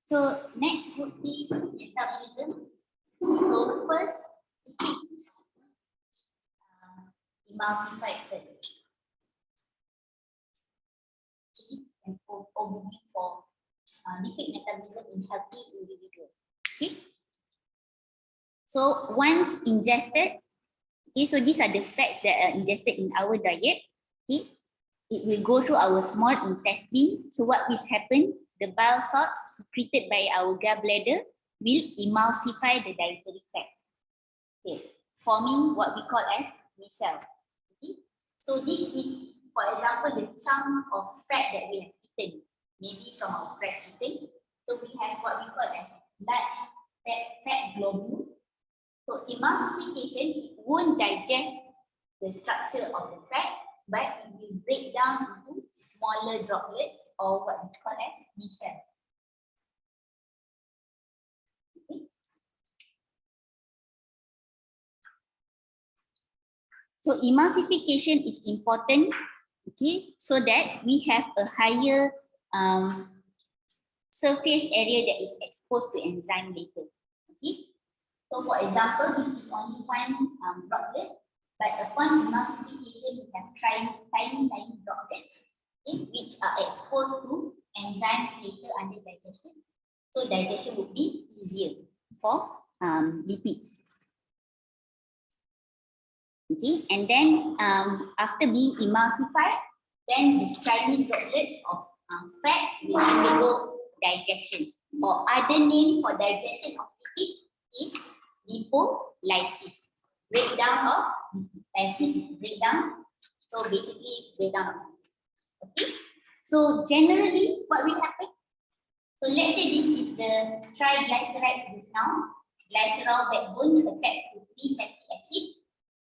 So next would be metabolism. So first, emulsified first. And overview for lipid metabolism in healthy individuals. Okay. So once ingested, okay, so these are the fats that are ingested in our diet. Okay, it will go through our small intestine. So what will happen? The bile salts secreted by our gallbladder will emulsify the dietary fats, okay, forming what we call as micelles. Okay? So this is, for example, the chunk of fat that we have eaten, maybe from our fried chicken. So we have what we call as large fat globule. So emulsification won't digest the structure of the fat, but it will break down into smaller droplets or what we call as micelles. Okay. So emulsification is important, okay, so that we have a higher surface area that is exposed to enzyme later. Okay. So for example, this is only one droplet, but upon emulsification, we have tiny droplets, okay, which are exposed to enzymes later under digestion. So digestion would be easier for lipids. Okay, and then after being emulsified, then these tiny droplets of fats will undergo digestion. Or other name for digestion of lipid is lipolysis. Breakdown of lipid. Lysis is breakdown. So basically breakdown. Okay. So generally, what will happen? So let's say this is the triglycerides just now. Glycerol backbone attached to free fatty acid.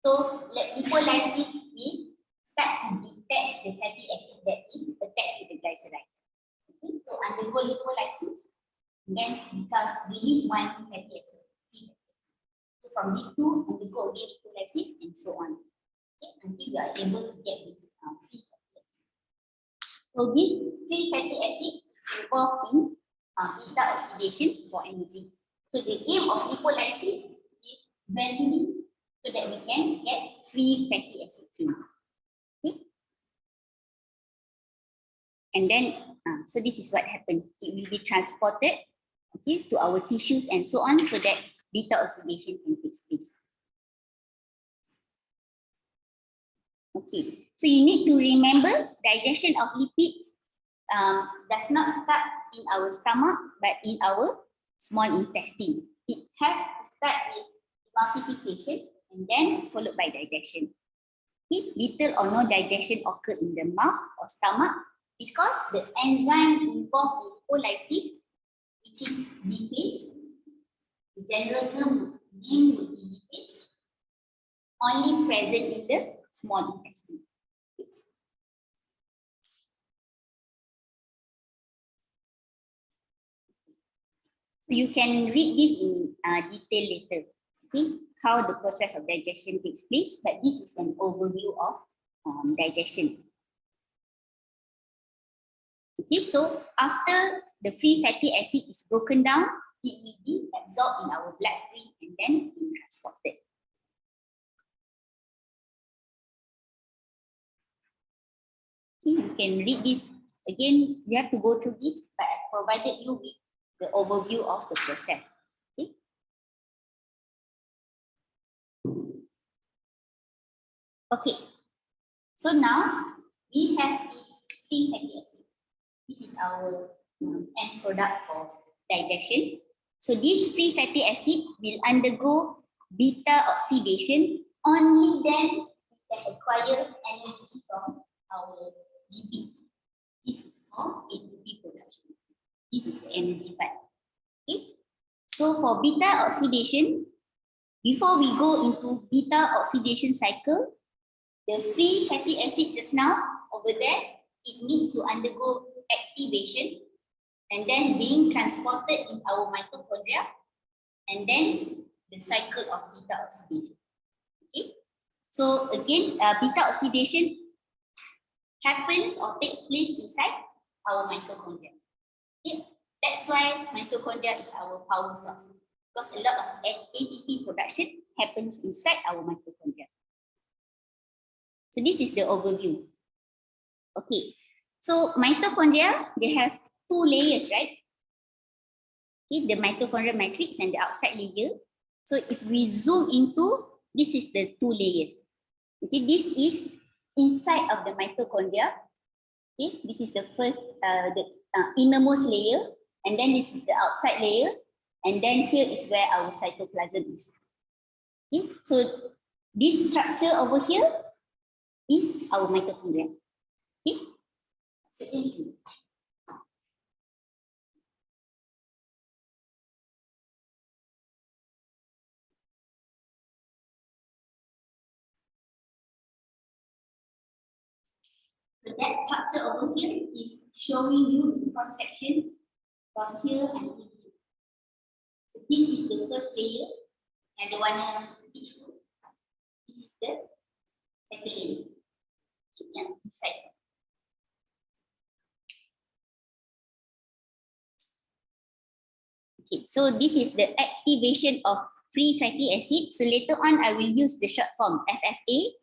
So lipolysis will start to detach the fatty acid that is attached to the glycerides. Okay. So undergo lipolysis, then release one fatty acid. So from these two, undergo again lipolysis and so on. Okay. Until you are able to get this free fatty acid. So this free fatty acid is involved in beta oxidation for energy. So the aim of lipolysis is eventually so that we can get free fatty acids in. Okay. And then, so this is what happened. It will be transported, okay, to our tissues and so on, so that beta oxidation can take place. Okay, so you need to remember digestion of lipids does not start in our stomach, but in our small intestine. It has to start with emulsification and then followed by digestion. Okay? Little or no digestion occur in the mouth or stomach because the enzyme involved in lipolysis, which is lipase, the general name would be lipase, only present in the small intestine. So you can read this in detail later, okay, how the process of digestion takes place, but this is an overview of digestion. Okay, so after the free fatty acid is broken down, it will be absorbed in our bloodstream and then be transported. Okay, you can read this again. You have to go through this, but I provided you with the overview of the process. Okay. Okay. So now we have this free fatty acid. This is our end product for digestion. So this free fatty acid will undergo beta oxidation. Only then we can acquire energy from our lipid. This is called ATP production. This is the energy part. Okay. So for beta oxidation, before we go into beta oxidation cycle, the free fatty acid just now over there, it needs to undergo activation and then being transported in our mitochondria and then the cycle of beta oxidation. Okay. So again, beta oxidation happens or takes place inside our mitochondria. Okay. That's why mitochondria is our power source, because a lot of ATP production happens inside our mitochondria. So this is the overview. Okay, so mitochondria, they have two layers, right? Okay, the mitochondrial matrix and the outside layer. So if we zoom into, this is the two layers. Okay, this is inside of the mitochondria. Okay, this is the first, the innermost layer, and then this is the outside layer, and then here is where our cytoplasm is. Okay, so this structure over here is our mitochondria. Okay, so so that structure over here is showing you the cross section from here and here. So this is the first layer, and the one teach you. This is the second layer. Yeah, inside. Okay, so this is the activation of free fatty acid. So later on, I will use the short form FFA.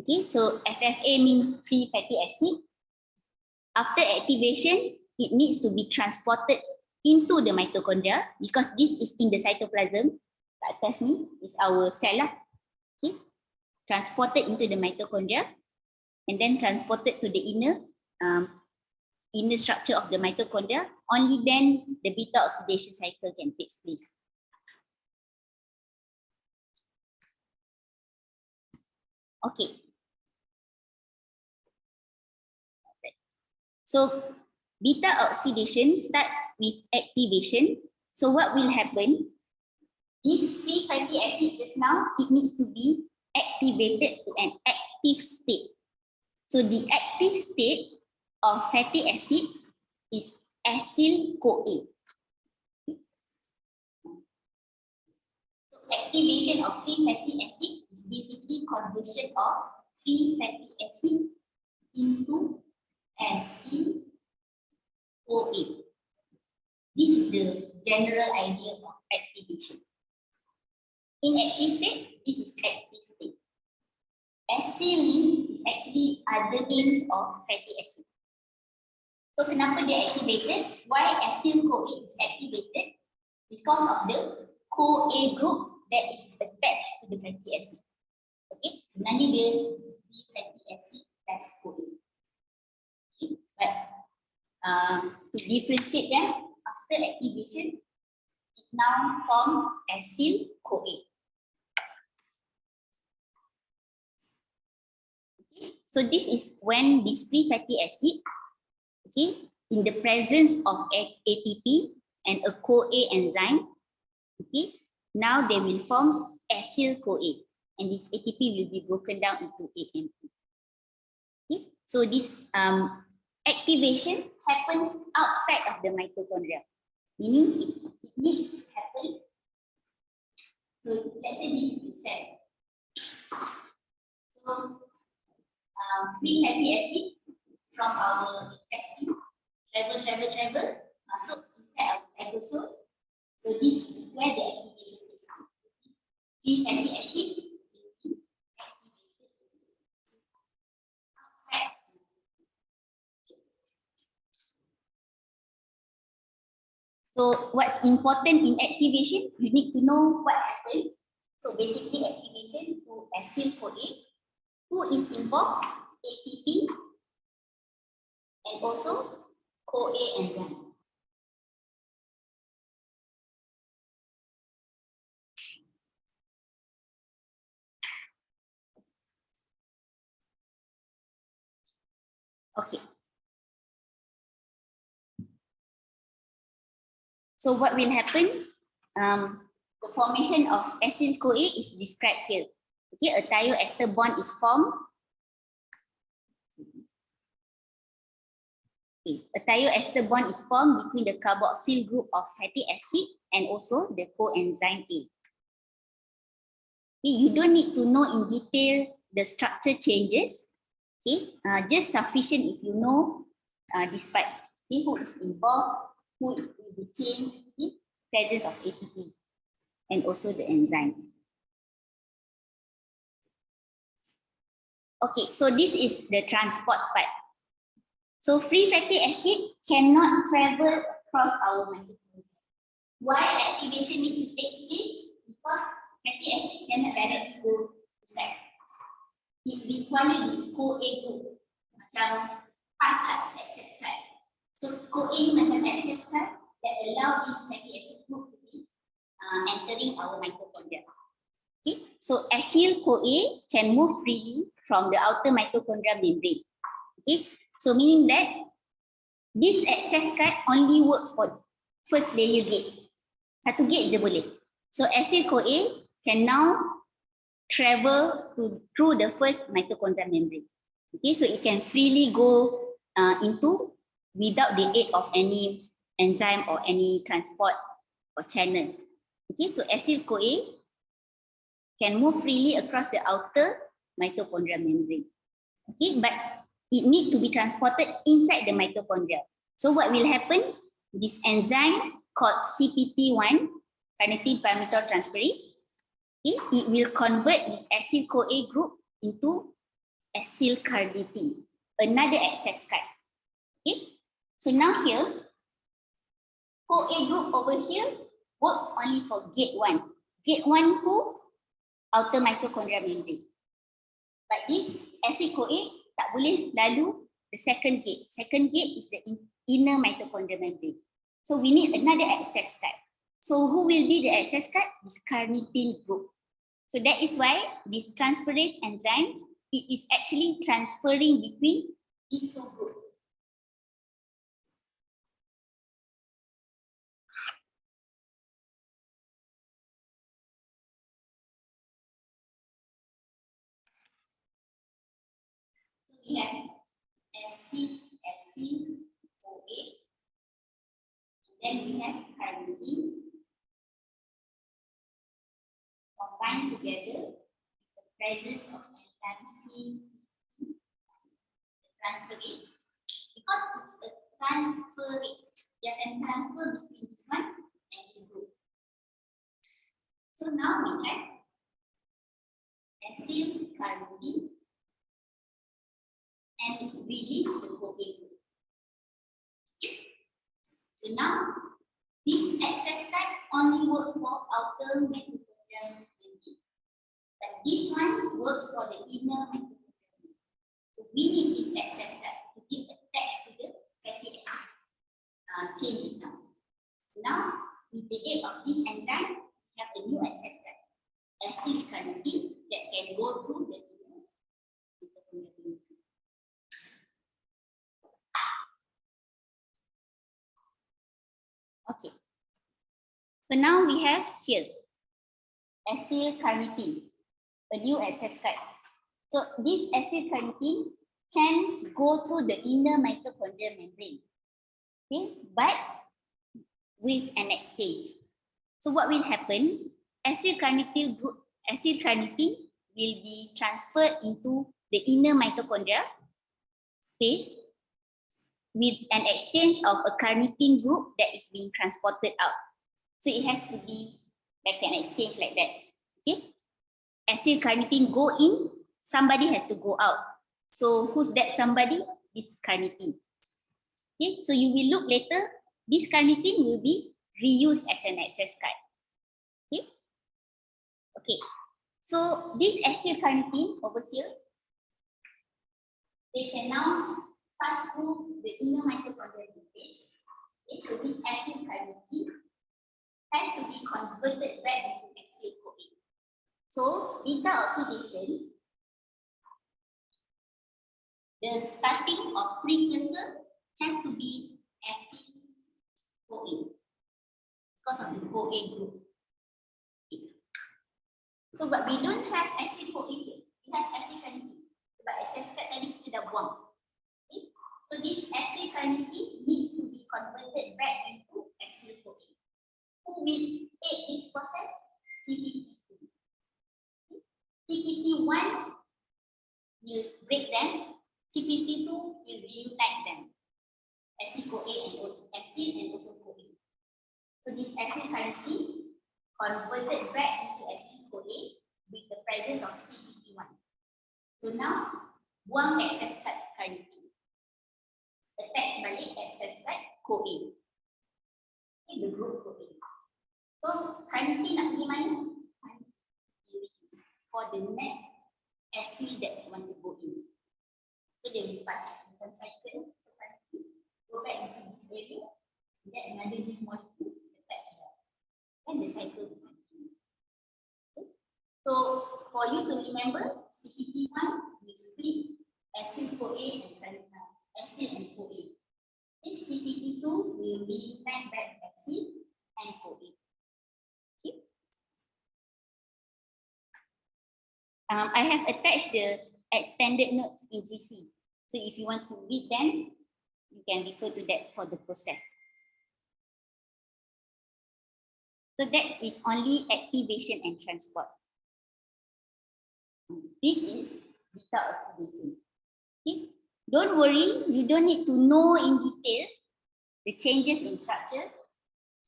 Okay, so FFA means free fatty acid. After activation, it needs to be transported into the mitochondria because this is in the cytoplasm. Kat atas ni is our cell lah. Okay, transported into the mitochondria and then transported to the inner structure of the mitochondria. Only then the beta oxidation cycle can take place. Okay. So beta oxidation starts with activation. So what will happen? This free fatty acid just now, it needs to be activated to an active state. So the active state of fatty acids is acyl-CoA. So activation of free fatty acid is basically conversion of free fatty acid into acyl-CoA. This is the general idea of activation. Inactive state, this is active state. Acyl is actually other names of fatty acid. So kenapa dia activated? Why acyl-CoA is activated? Because of the CoA group that is attached to the fatty acid. Okay, sebenarnya dia fatty acid plus CoA. Okay. But to differentiate them, after activation, it now forms acyl-CoA. Okay. So this is when this free fatty acid, okay, in the presence of ATP and a CoA enzyme, okay, now they will form acyl-CoA, and this ATP will be broken down into AMP. Okay, so this activation happens outside of the mitochondria, meaning it needs to happen. So let's say this is the cell. So free fatty acid from our intestine travel, masuk inside our cytosol. So this is where the activation takes place. Free fatty acid will be activated outside. So what's important in activation? You need to know what happened. So basically activation to acyl-CoA. Who is involved? ATP and also CoA enzyme. Okay. So what will happen? The formation of acyl-CoA is described here. Okay, a thioester bond is formed. Okay, a thioester bond is formed between the carboxyl group of fatty acid and also the coenzyme A. Okay, you don't need to know in detail the structure changes. Okay, just sufficient if you know despite who is involved, who will be changed with presence of ATP and also the enzyme. Okay, so this is the transport part. So free fatty acid cannot travel across our mitochondria. Why activation needs to take place? Because fatty acid cannot directly go inside. It requires this CoA group, macam pass lah, access card. So CoA ni macam access card that allow this fatty acid group to be entering our mitochondria. Okay, so acyl CoA can move freely from the outer mitochondrial membrane. Okay, so meaning that this access card only works for first layer gate. Satu gate je boleh. So acyl CoA can now travel through the first mitochondrial membrane. Okay, so it can freely go into without the aid of any enzyme or any transport or channel. Okay, so acyl CoA can move freely across the outer mitochondrial membrane. Okay, but it needs to be transported inside the mitochondria. So what will happen? This enzyme called CPT1, carnitine palmitoyltransferase, okay, it will convert this acyl CoA group into acyl carnitine, another access card. Okay, so now here, CoA group over here works only for gate 1. Gate 1 who? Outer mitochondrial membrane. But this acyl CoA tak boleh lalu the second gate. Second gate is the inner mitochondrial membrane. So we need another access card. So who will be the access card? This carnitine group. So that is why this transferase enzyme, it is actually transferring between these two groups. So we have acyl CoA, then we have carnitine combined together with the presence of enzyme CPT, the transferase, because it's a transferase. You can transfer between this one and this group. So now we have acyl carnitine and release the CoA group. So now this access card only works for outer mitochondrial membrane, but this one works for the inner mitochondrial membrane. So we need this access card to be attached to the fatty acid changes now. Now with the aid of this enzyme, we have the new access card, acyl carnitine, that can go through the inner mitochondrial membrane. Okay. So now we have here acyl carnitine, a new access card. So this acyl carnitine can go through the inner mitochondrial membrane, okay, but with an exchange. So what will happen? Acyl carnitine will be transferred into the inner mitochondria space with an exchange of a carnitine group that is being transported out. So it has to be like an exchange like that. Okay, acyl carnitine go in, somebody has to go out. So who's that somebody? This carnitine. Okay, so you will look later, this carnitine will be reused as an access card. Okay, okay. So this acyl carnitine over here, they can now pass through the inner mitochondrial membrane. Okay, so this acyl carnitine has to be converted back into acyl CoA. So beta oxidation, the starting of precursor has to be acyl CoA because of the CoA group. Okay. So but we don't have acyl CoA here. We have acyl carnitine. But access card tadi kita dah buang. Okay. So this acyl carnitine needs to be converted back into acyl CoA. Who will aid this process? CPT2. Okay. CPT1 will break them. CPT2 will reunite them. Acyl CoA and acyl and also CoA. So this acyl carnitine converted back into acyl-CoA with the presence of CPT1. So now, buang excess carnitine. Attach balik excess CoA. Okay, the group CoA. So carnitine nak pergi mana? For the next acyl that wants to go in. So they will pass one cycle, go back into this area, get another new molecule, attach that. And the cycle will continue. Okay. So for you to remember, CPT1 will split acyl-CoA and acyl and CoA. This CPT2 will reunite back acyl and CoA. Okay. I have attached the extended notes in GC. So if you want to read them, you can refer to that for the process. So that is only activation and transport. This is beta oxidation. Okay? Don't worry, you don't need to know in detail the changes in structure.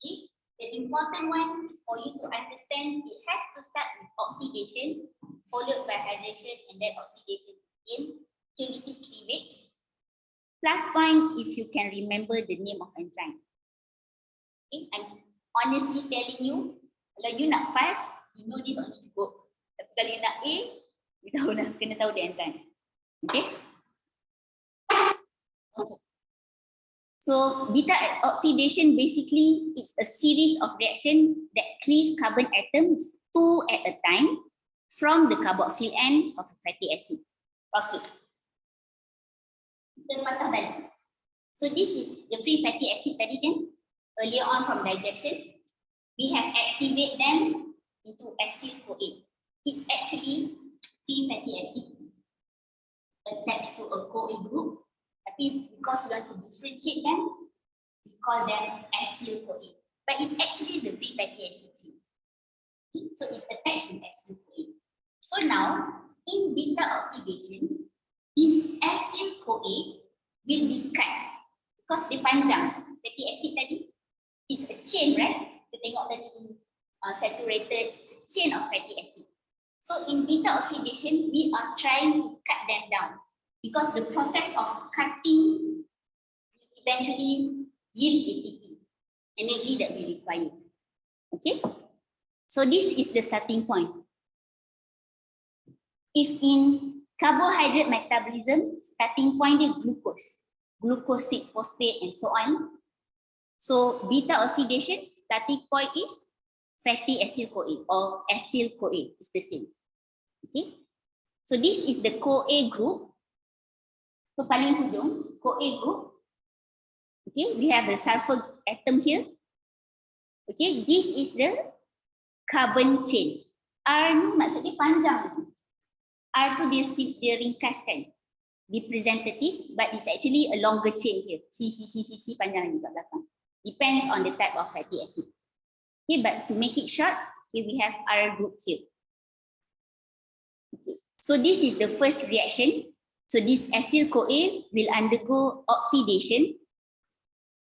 Okay? The important one is for you to understand it has to start with oxidation, followed by hydration, and then oxidation again to lipid cleavage. Plus point if you can remember the name of enzyme. Okay? I'm honestly telling you, kalau you nak pass, you know this only cukup. Tapi kalau you nak A, you tahu dah, kena tahu the enzyme. Okay? Okay. So beta oxidation basically is a series of reactions that cleave carbon atoms two at a time from the carboxyl end of a fatty acid. Okay. Kita patah balik. So this is the free fatty acid tadi kan? Earlier on from digestion, we have activated them into acyl-CoA. It's actually free fatty acid attached to a CoA group. Tapi because we want to differentiate them, we call them acyl-CoA. But it's actually the free fatty acid. So it's attached to acyl-CoA. So now, in beta oxidation, this acyl-CoA will be cut because dia panjang. Fatty acid tadi is a chain, right? Kita tengok tadi saturated, it's a chain of fatty acid. So in beta oxidation, we are trying to cut them down because the process of cutting will eventually yield ATP, energy that we require. Okay? So this is the starting point. If in carbohydrate metabolism, starting point is glucose 6-phosphate and so on. So beta oxidation, starting point is fatty acyl-CoA or acyl-CoA, is the same. Okay. So this is the CoA group. So paling hujung, CoA group. Okay, we have the sulfur atom here. Okay, this is the carbon chain. R ni maksudnya panjang. R tu dia ringkaskan, representative, but it's actually a longer chain here. C panjang ni kat belakang. Depends on the type of fatty acid. Okay, but to make it short, okay, we have R group here. Okay, so this is the first reaction. So this acyl-CoA will undergo oxidation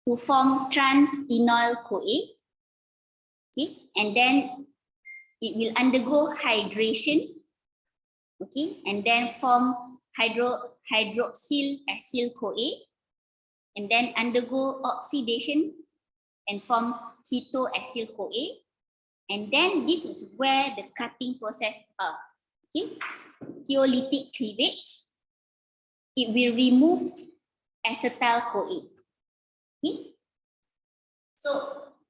to form trans-enol-CoA. Okay, and then it will undergo hydration. Okay, and then form hydroxyl acyl-CoA, and then undergo oxidation and form keto-acyl-CoA, and then this is where the cutting process are. Okay, keolipid cleavage. It will remove acetyl-CoA. Okay, so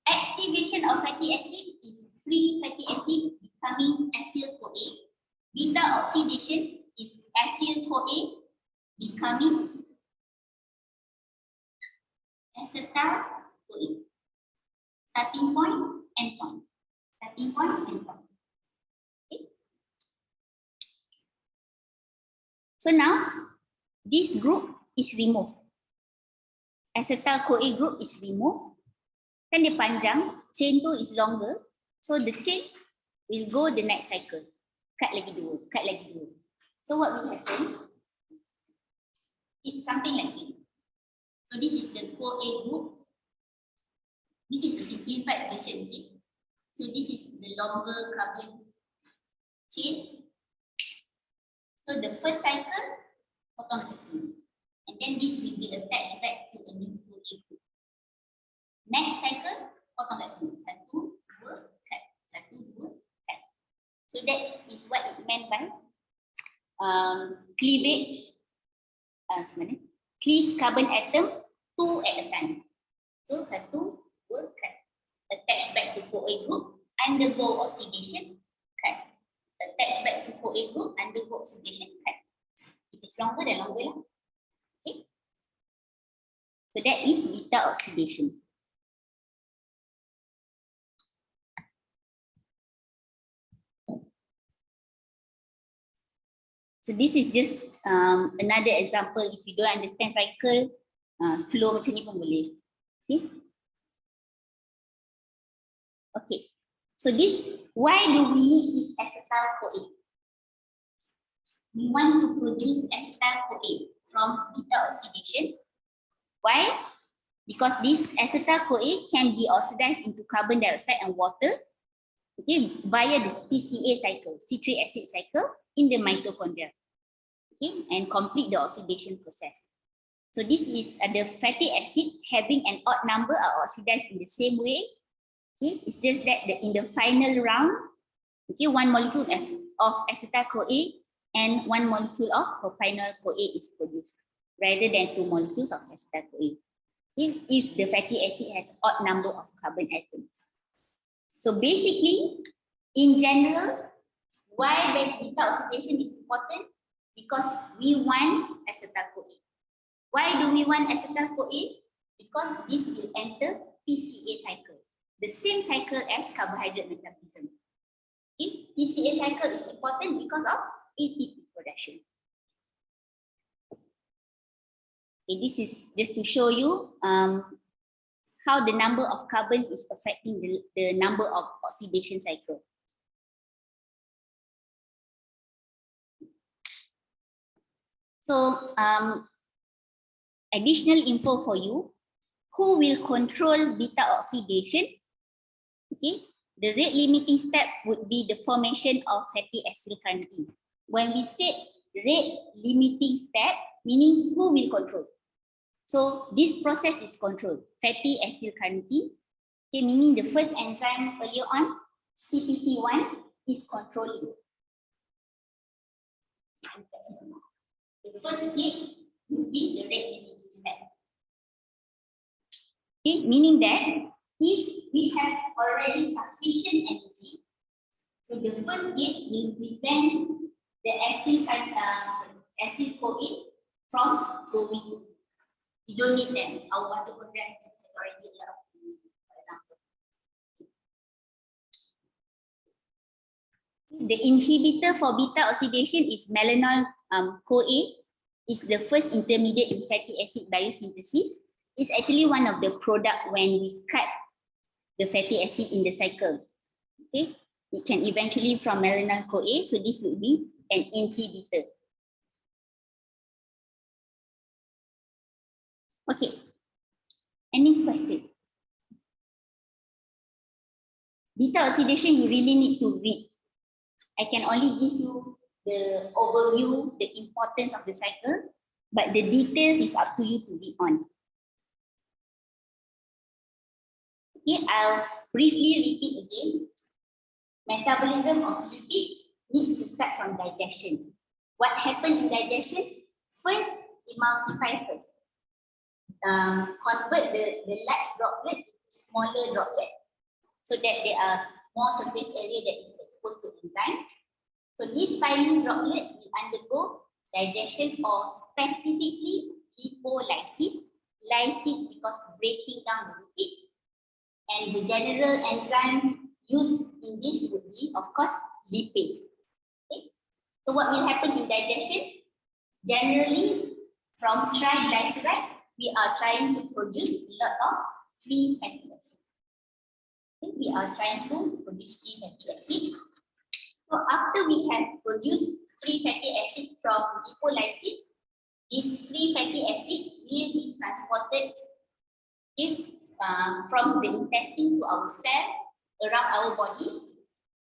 activation of fatty acid is free fatty acid becoming acyl-CoA. Beta oxidation is acyl-CoA becoming acetyl-CoA. Starting point, end point. Starting point, end point. Okay. So now, this group is removed. Acetyl-CoA group is removed. Kan dia panjang, chain tu is longer. So the chain will go the next cycle. Cut lagi dua, cut lagi dua. So what will happen? It's something like this. So this is the CoA group. This is a simplified version. Okay? So this is the longer carbon chain. So the first cycle, potong dekat sini. And then this will be attached back to a new protein group. Next cycle, potong kat sini. 1, 2, cut. 1, 2, cut. So that is what it meant by cleavage. Cleave carbon atom 2 at a time. So 1, 2, cut. Attach back to CoA group, undergo oxidation, cut. Attach back to CoA group, undergo oxidation, cut. If it's longer, then longer lah. Okay. So that is beta oxidation. So this is just another example. If you don't understand cycle, flow macam ni pun boleh. Okay. Okay. So this, why do we need this acetyl CoA? We want to produce acetyl CoA from beta oxidation. Why? Because this acetyl CoA can be oxidized into carbon dioxide and water, okay, via the TCA cycle, citric acid cycle in the mitochondria, okay, and complete the oxidation process. So this is the fatty acid having an odd number are oxidized in the same way. Okay, it's just that in the final round, okay, one molecule of acetyl CoA and one molecule of propionyl CoA is produced, rather than 2 molecules of acetyl CoA. Okay, if the fatty acid has odd number of carbon atoms. So basically, in general, why beta oxidation is important? Because we want acetyl CoA. Why do we want acetyl CoA? Because this will enter PCA cycle, the same cycle as carbohydrate metabolism. Okay? PCA cycle is important because of ATP production. Okay, this is just to show you how the number of carbons is affecting the number of oxidation cycle. So additional info for you, who will control beta oxidation? Okay, the rate limiting step would be the formation of fatty acyl carnitine. When we say rate limiting step, meaning who will control? So this process is controlled, fatty acyl carnitine, okay, meaning the first enzyme earlier on, CPT1, is controlling. The first gate would be the rate limiting step. Okay, meaning that if we have already sufficient energy, so the first gate will prevent the acyl CoA from going. You don't need them. Our mitochondria has already a lot of things, for example. The inhibitor for beta oxidation is malonyl CoA. Is the first intermediate in fatty acid biosynthesis. It's actually one of the products when we cut the fatty acid in the cycle. Okay, it can eventually from malonyl CoA, so this would be an inhibitor. Okay, any question? Beta oxidation, you really need to read. I can only give you the overview, the importance of the cycle, but the details is up to you to read on. Okay, I'll briefly repeat again. Metabolism of lipid needs to start from digestion. What happens in digestion? First, emulsify first. Convert the large droplet to smaller droplet so that there are more surface area that is exposed to enzyme. So this tiny droplet will undergo digestion or specifically lipolysis. Lysis because breaking down the lipid. And the general enzyme used in this would be, of course, lipase. Okay? So what will happen in digestion? Generally, from triglyceride, we are trying to produce a lot of free fatty acid. Okay? We are trying to produce free fatty acid. So after we have produced free fatty acid from lipolysis, this free fatty acid will be transported, okay, from the intestine to our cell around our body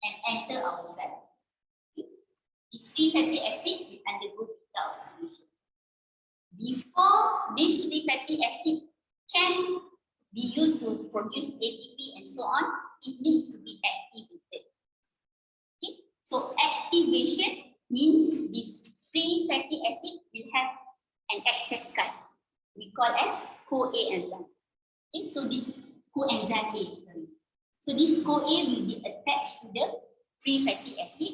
and enter our cell. Okay. This free fatty acid will undergo beta oxidation. Before this free fatty acid can be used to produce ATP and so on, it needs to be activated. Okay. So activation means this free fatty acid will have an access site we call as CoA enzyme. Okay. So this coenzyme A. So this CoA will be attached to the free fatty acid,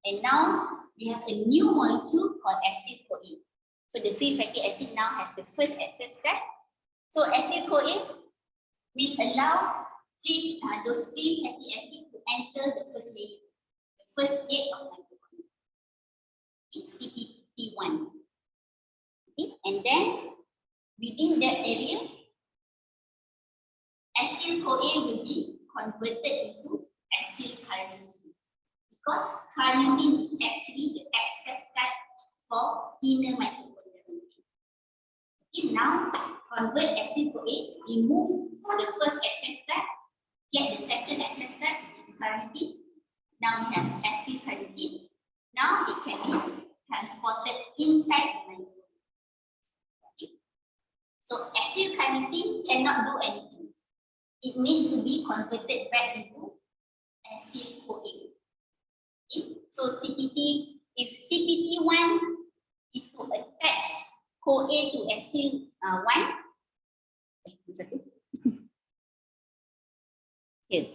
and now we have a new molecule called acyl-CoA. So the free fatty acid now has the first access site. So acyl-CoA will allow those free fatty acid to enter the first layer, the first gate of mitochondria. It's CPT1. Okay, and then within that area, acyl-CoA will be converted into acyl-carnitine, because carnitine is actually the access site for inner mitochondria. Okay, now convert acyl-CoA, remove the first access site, get the second access site, which is carnitine. Now we have acyl-carnitine. Now it can be transported inside the mitochondria. Okay. So acyl-carnitine cannot do anything. It needs to be converted back into acyl-CoA. Okay. So if CPT1 is to attach CoA to acyl-1, here.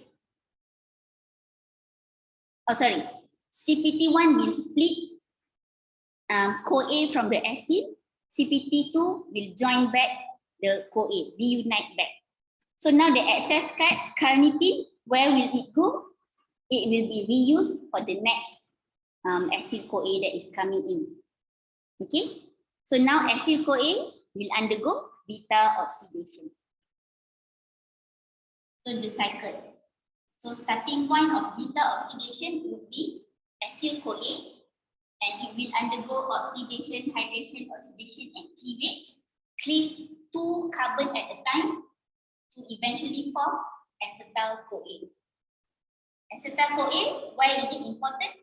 Oh, sorry. CPT1 will split CoA from the acyl. CPT2 will join back the CoA, reunite back. So now the access carnitine, where will it go? It will be reused for the next acyl-CoA that is coming in. Okay, so now acyl-CoA will undergo beta oxidation. So the cycle. So starting point of beta oxidation would be acyl-CoA, and it will undergo oxidation, hydration, oxidation, and cleavage. Cleave 2 carbon at a time to eventually form acetyl-CoA. Acetyl-CoA, why is it important?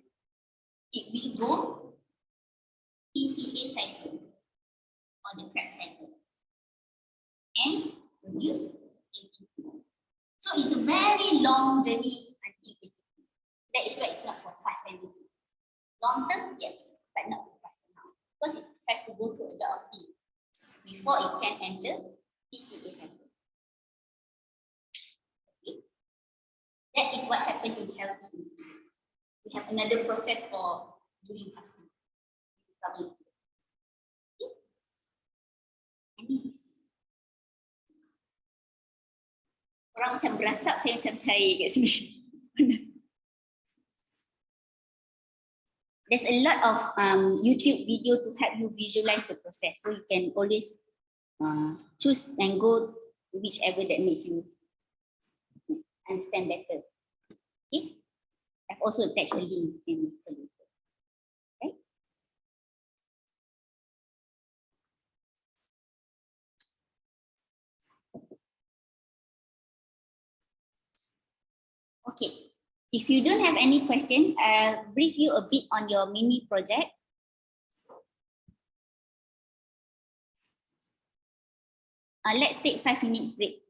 It will go PCA cycle or the Krebs cycle and produce ATP. So it's a very long journey until ATP. That is why it's not for fast energy. Long term, yes, but not for fast now, because it has to go through a lot of things before it can enter PCA cycle. Okay. That is what happened in healthy. We have another process for during fasting. Okay. Orang macam berasap, saya macam cair kat sini. There's a lot of YouTube video to help you visualize the process, so you can always choose and go whichever that makes you understand better. Okay, I've also attached a link in the link. Okay. Okay. If you don't have any question, I'll brief you a bit on your mini project. Let's take 5 minutes break.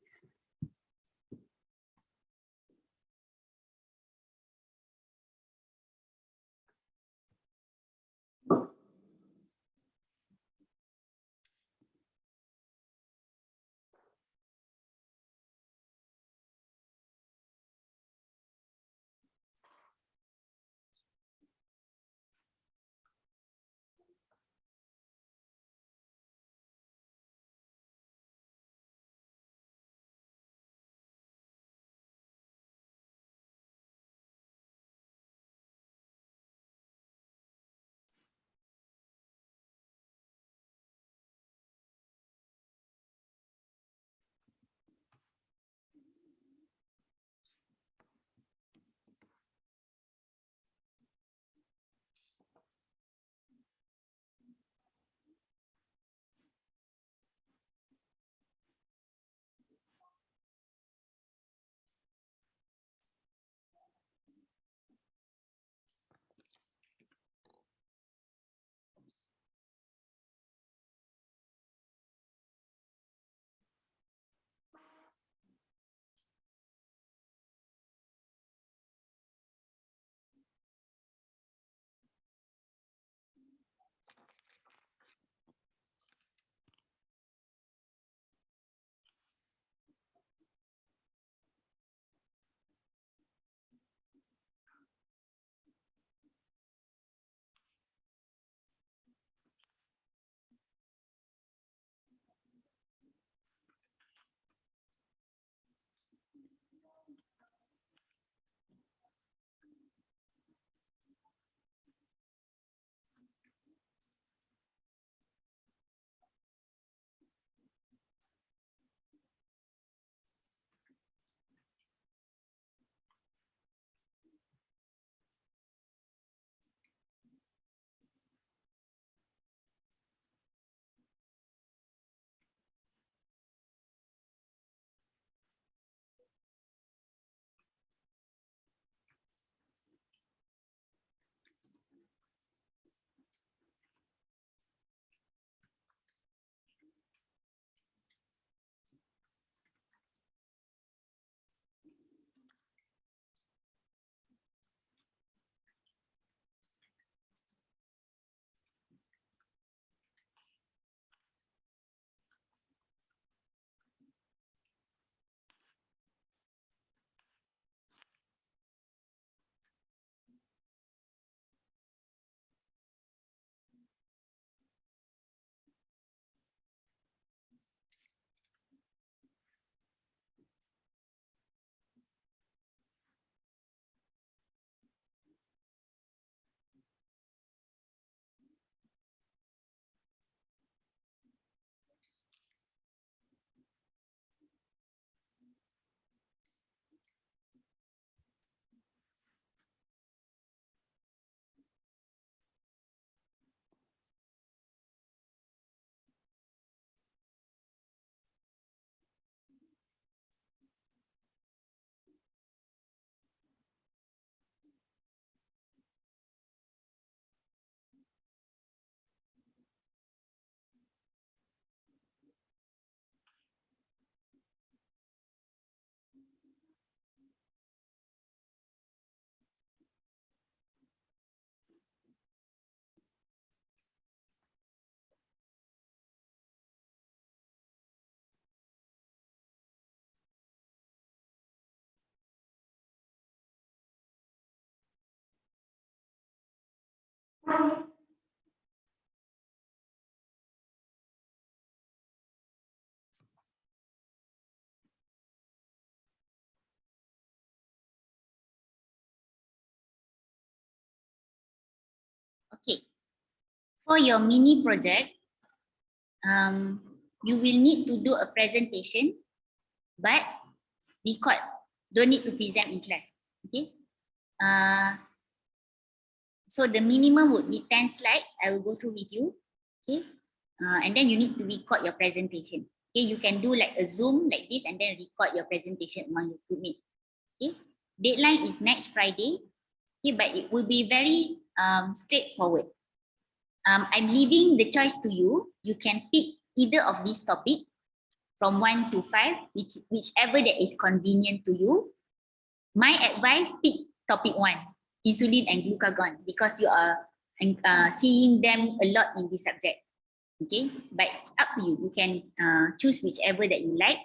Okay, for your mini project, you will need to do a presentation, but record. Don't need to present in class. Okay. So the minimum would be 10 slides. I will go through with you. Okay. And then you need to record your presentation. Okay. You can do like a Zoom like this and then record your presentation among your groupmates. Okay. Deadline is next Friday. Okay, but it will be very straightforward. I'm leaving the choice to you. You can pick either of these topics from 1 to 5, whichever that is convenient to you. My advice, pick topic 1, insulin and glucagon, because you are seeing them a lot in this subject. Okay, but up to you. You can choose whichever that you like.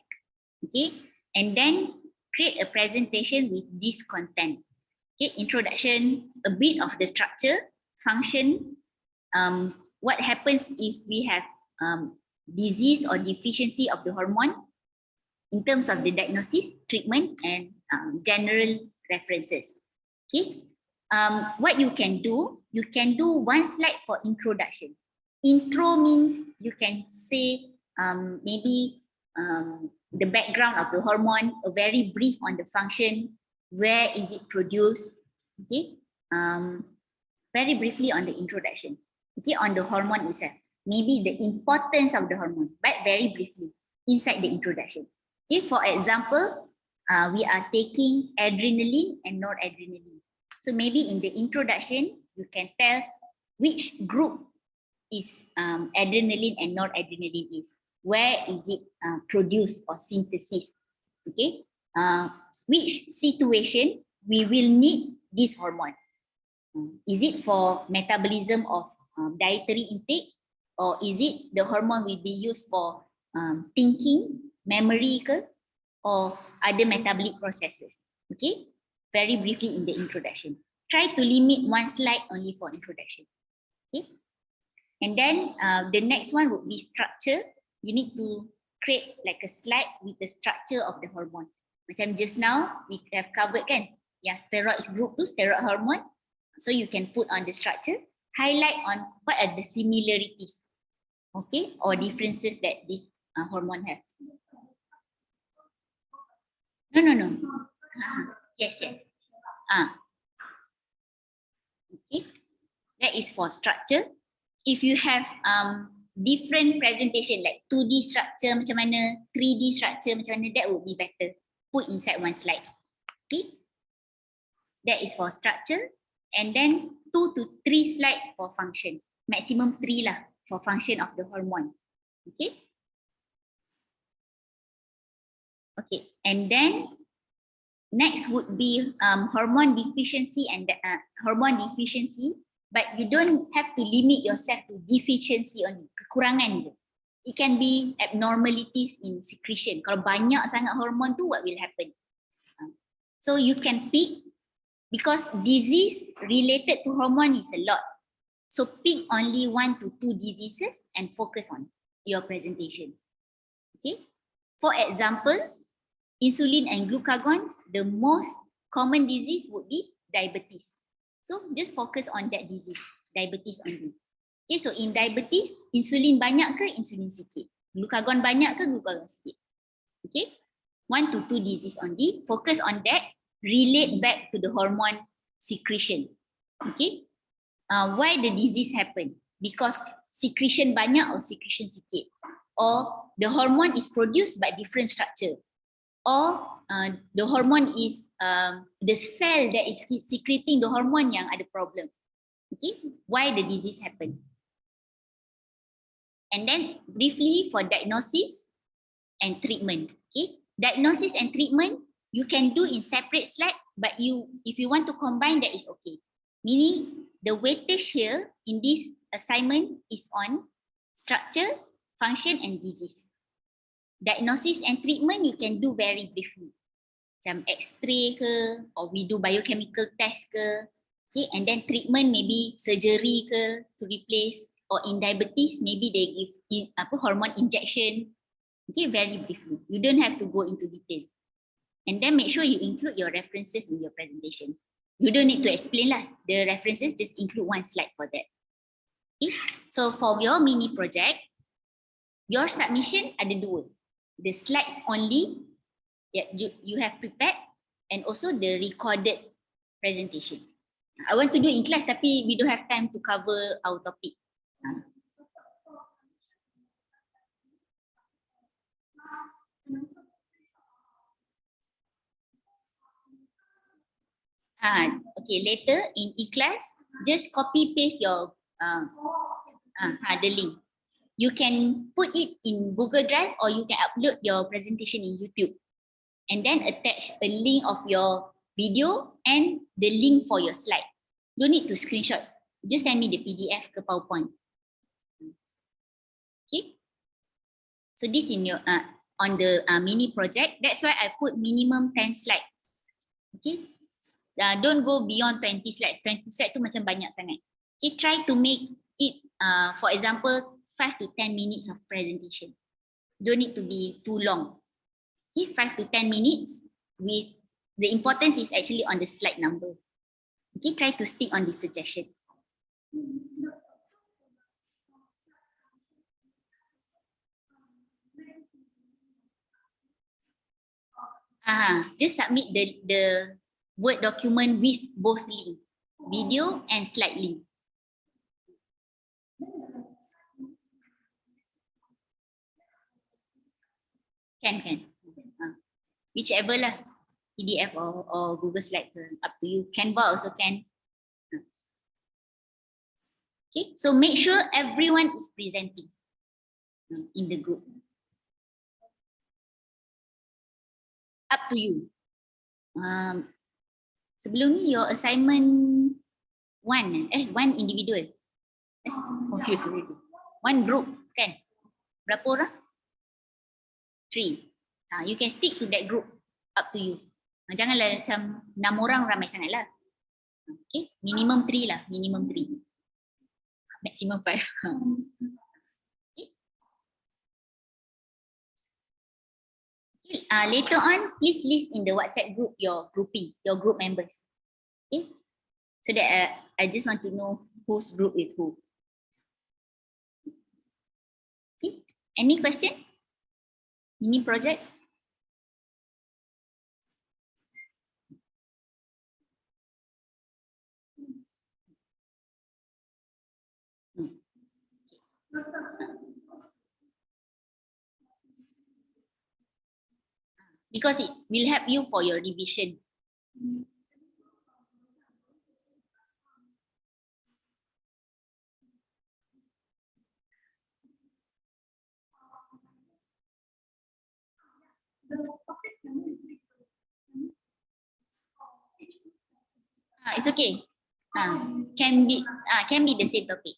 Okay, and then create a presentation with this content. Okay, introduction, a bit of the structure, function, what happens if we have disease or deficiency of the hormone in terms of the diagnosis, treatment, and general references. Okay, what you can do one slide for introduction. Intro means you can say maybe the background of the hormone, a very brief on the function, where is it produced, okay, very briefly on the introduction, okay, on the hormone itself, maybe the importance of the hormone, but very briefly inside the introduction. Okay, for example, we are taking adrenaline and noradrenaline. So maybe in the introduction, you can tell which group is adrenaline and noradrenaline is. Where is it produced or synthesis? Okay, which situation we will need this hormone? Is it for metabolism of dietary intake, or is it the hormone will be used for thinking, memory, or other metabolic processes? Okay, very briefly in the introduction. Try to limit one slide only for introduction. Okay, and then the next one would be structure. You need to create like a slide with the structure of the hormone. Macam just now we have covered kan, yang steroids group tu steroid hormone. So you can put on the structure, highlight on what are the similarities, okay, or differences that this hormone have. No. Yes. Okay, that is for structure. If you have different presentation like 2D structure macam mana, 3D structure macam mana, that would be better. Put inside one slide. Okay, that is for structure. And then 2 to 3 slides for function. Maximum 3 lah for function of the hormone. Okay. Okay, and then next would be hormone deficiency and hormone deficiency, but you don't have to limit yourself to deficiency only, kekurangan je. It can be abnormalities in secretion. Kalau banyak sangat hormon tu, what will happen? So you can pick, because disease related to hormone is a lot. So pick only 1 to 2 diseases and focus on your presentation. Okay. For example, insulin and glucagon, the most common disease would be diabetes. So just focus on that disease, diabetes only. Okay, so in diabetes, insulin banyak ke insulin sikit? Glucagon banyak ke glucagon sikit? Okay, 1 to 2 disease only, focus on that, relate back to the hormone secretion. Okay, why the disease happen? Because secretion banyak or secretion sikit, or the hormone is produced by different structure, or the hormone is the cell that is secreting the hormone yang ada problem. Okay, why the disease happen? And then briefly for diagnosis and treatment. Okay, diagnosis and treatment you can do in separate slide, but if you want to combine, that is okay. Meaning the weightage here in this assignment is on structure, function, and disease. Diagnosis and treatment you can do very briefly. Macam X-ray ke, or we do biochemical test ke. Okay, and then treatment maybe surgery ke to replace, or in diabetes maybe they give hormone injection. Okay, very briefly. You don't have to go into detail. And then make sure you include your references in your presentation. You don't need to explain lah. The references, just include one slide for that. Okay, so for your mini project, your submission ada dua. The slides only that you have prepared, and also the recorded presentation. I want to do in class tapi we don't have time to cover our topic. Okay, later in e-class, just copy paste your the link. You can put it in Google Drive, or you can upload your presentation in YouTube, and then attach a link of your video and the link for your slide. Don't need to screenshot. Just send me the PDF ke PowerPoint. Okay. So this in your on the mini project. That's why I put minimum 10 slides. Okay. Don't go beyond 20 slides. 20 slides tu macam banyak sangat. Okay. Try to make it, for example, 5 to 10 minutes of presentation. Don't need to be too long. Okay, 5 to 10 minutes. With the importance is actually on the slide number. Okay, try to stick on this suggestion. Just submit the Word document with both link, video and slide link. Can. Whichever lah, PDF or Google Slide, up to you. Canva also can. Okay, so make sure everyone is presenting in the group. Up to you. Sebelum ni your assignment one individual. Confused already. One group kan? Berapa orang? 3. You can stick to that group. Up to you. Janganlah macam 6 orang ramai sangat lah. Okay, minimum 3 lah. Minimum 3. Maximum 5. Okay. Later on, please list in the WhatsApp group your grouping, your group members. Okay, so that I just want to know whose group with who. Okay, any question? Mini project? Because it will help you for your revision. It's okay. Can be the same topic.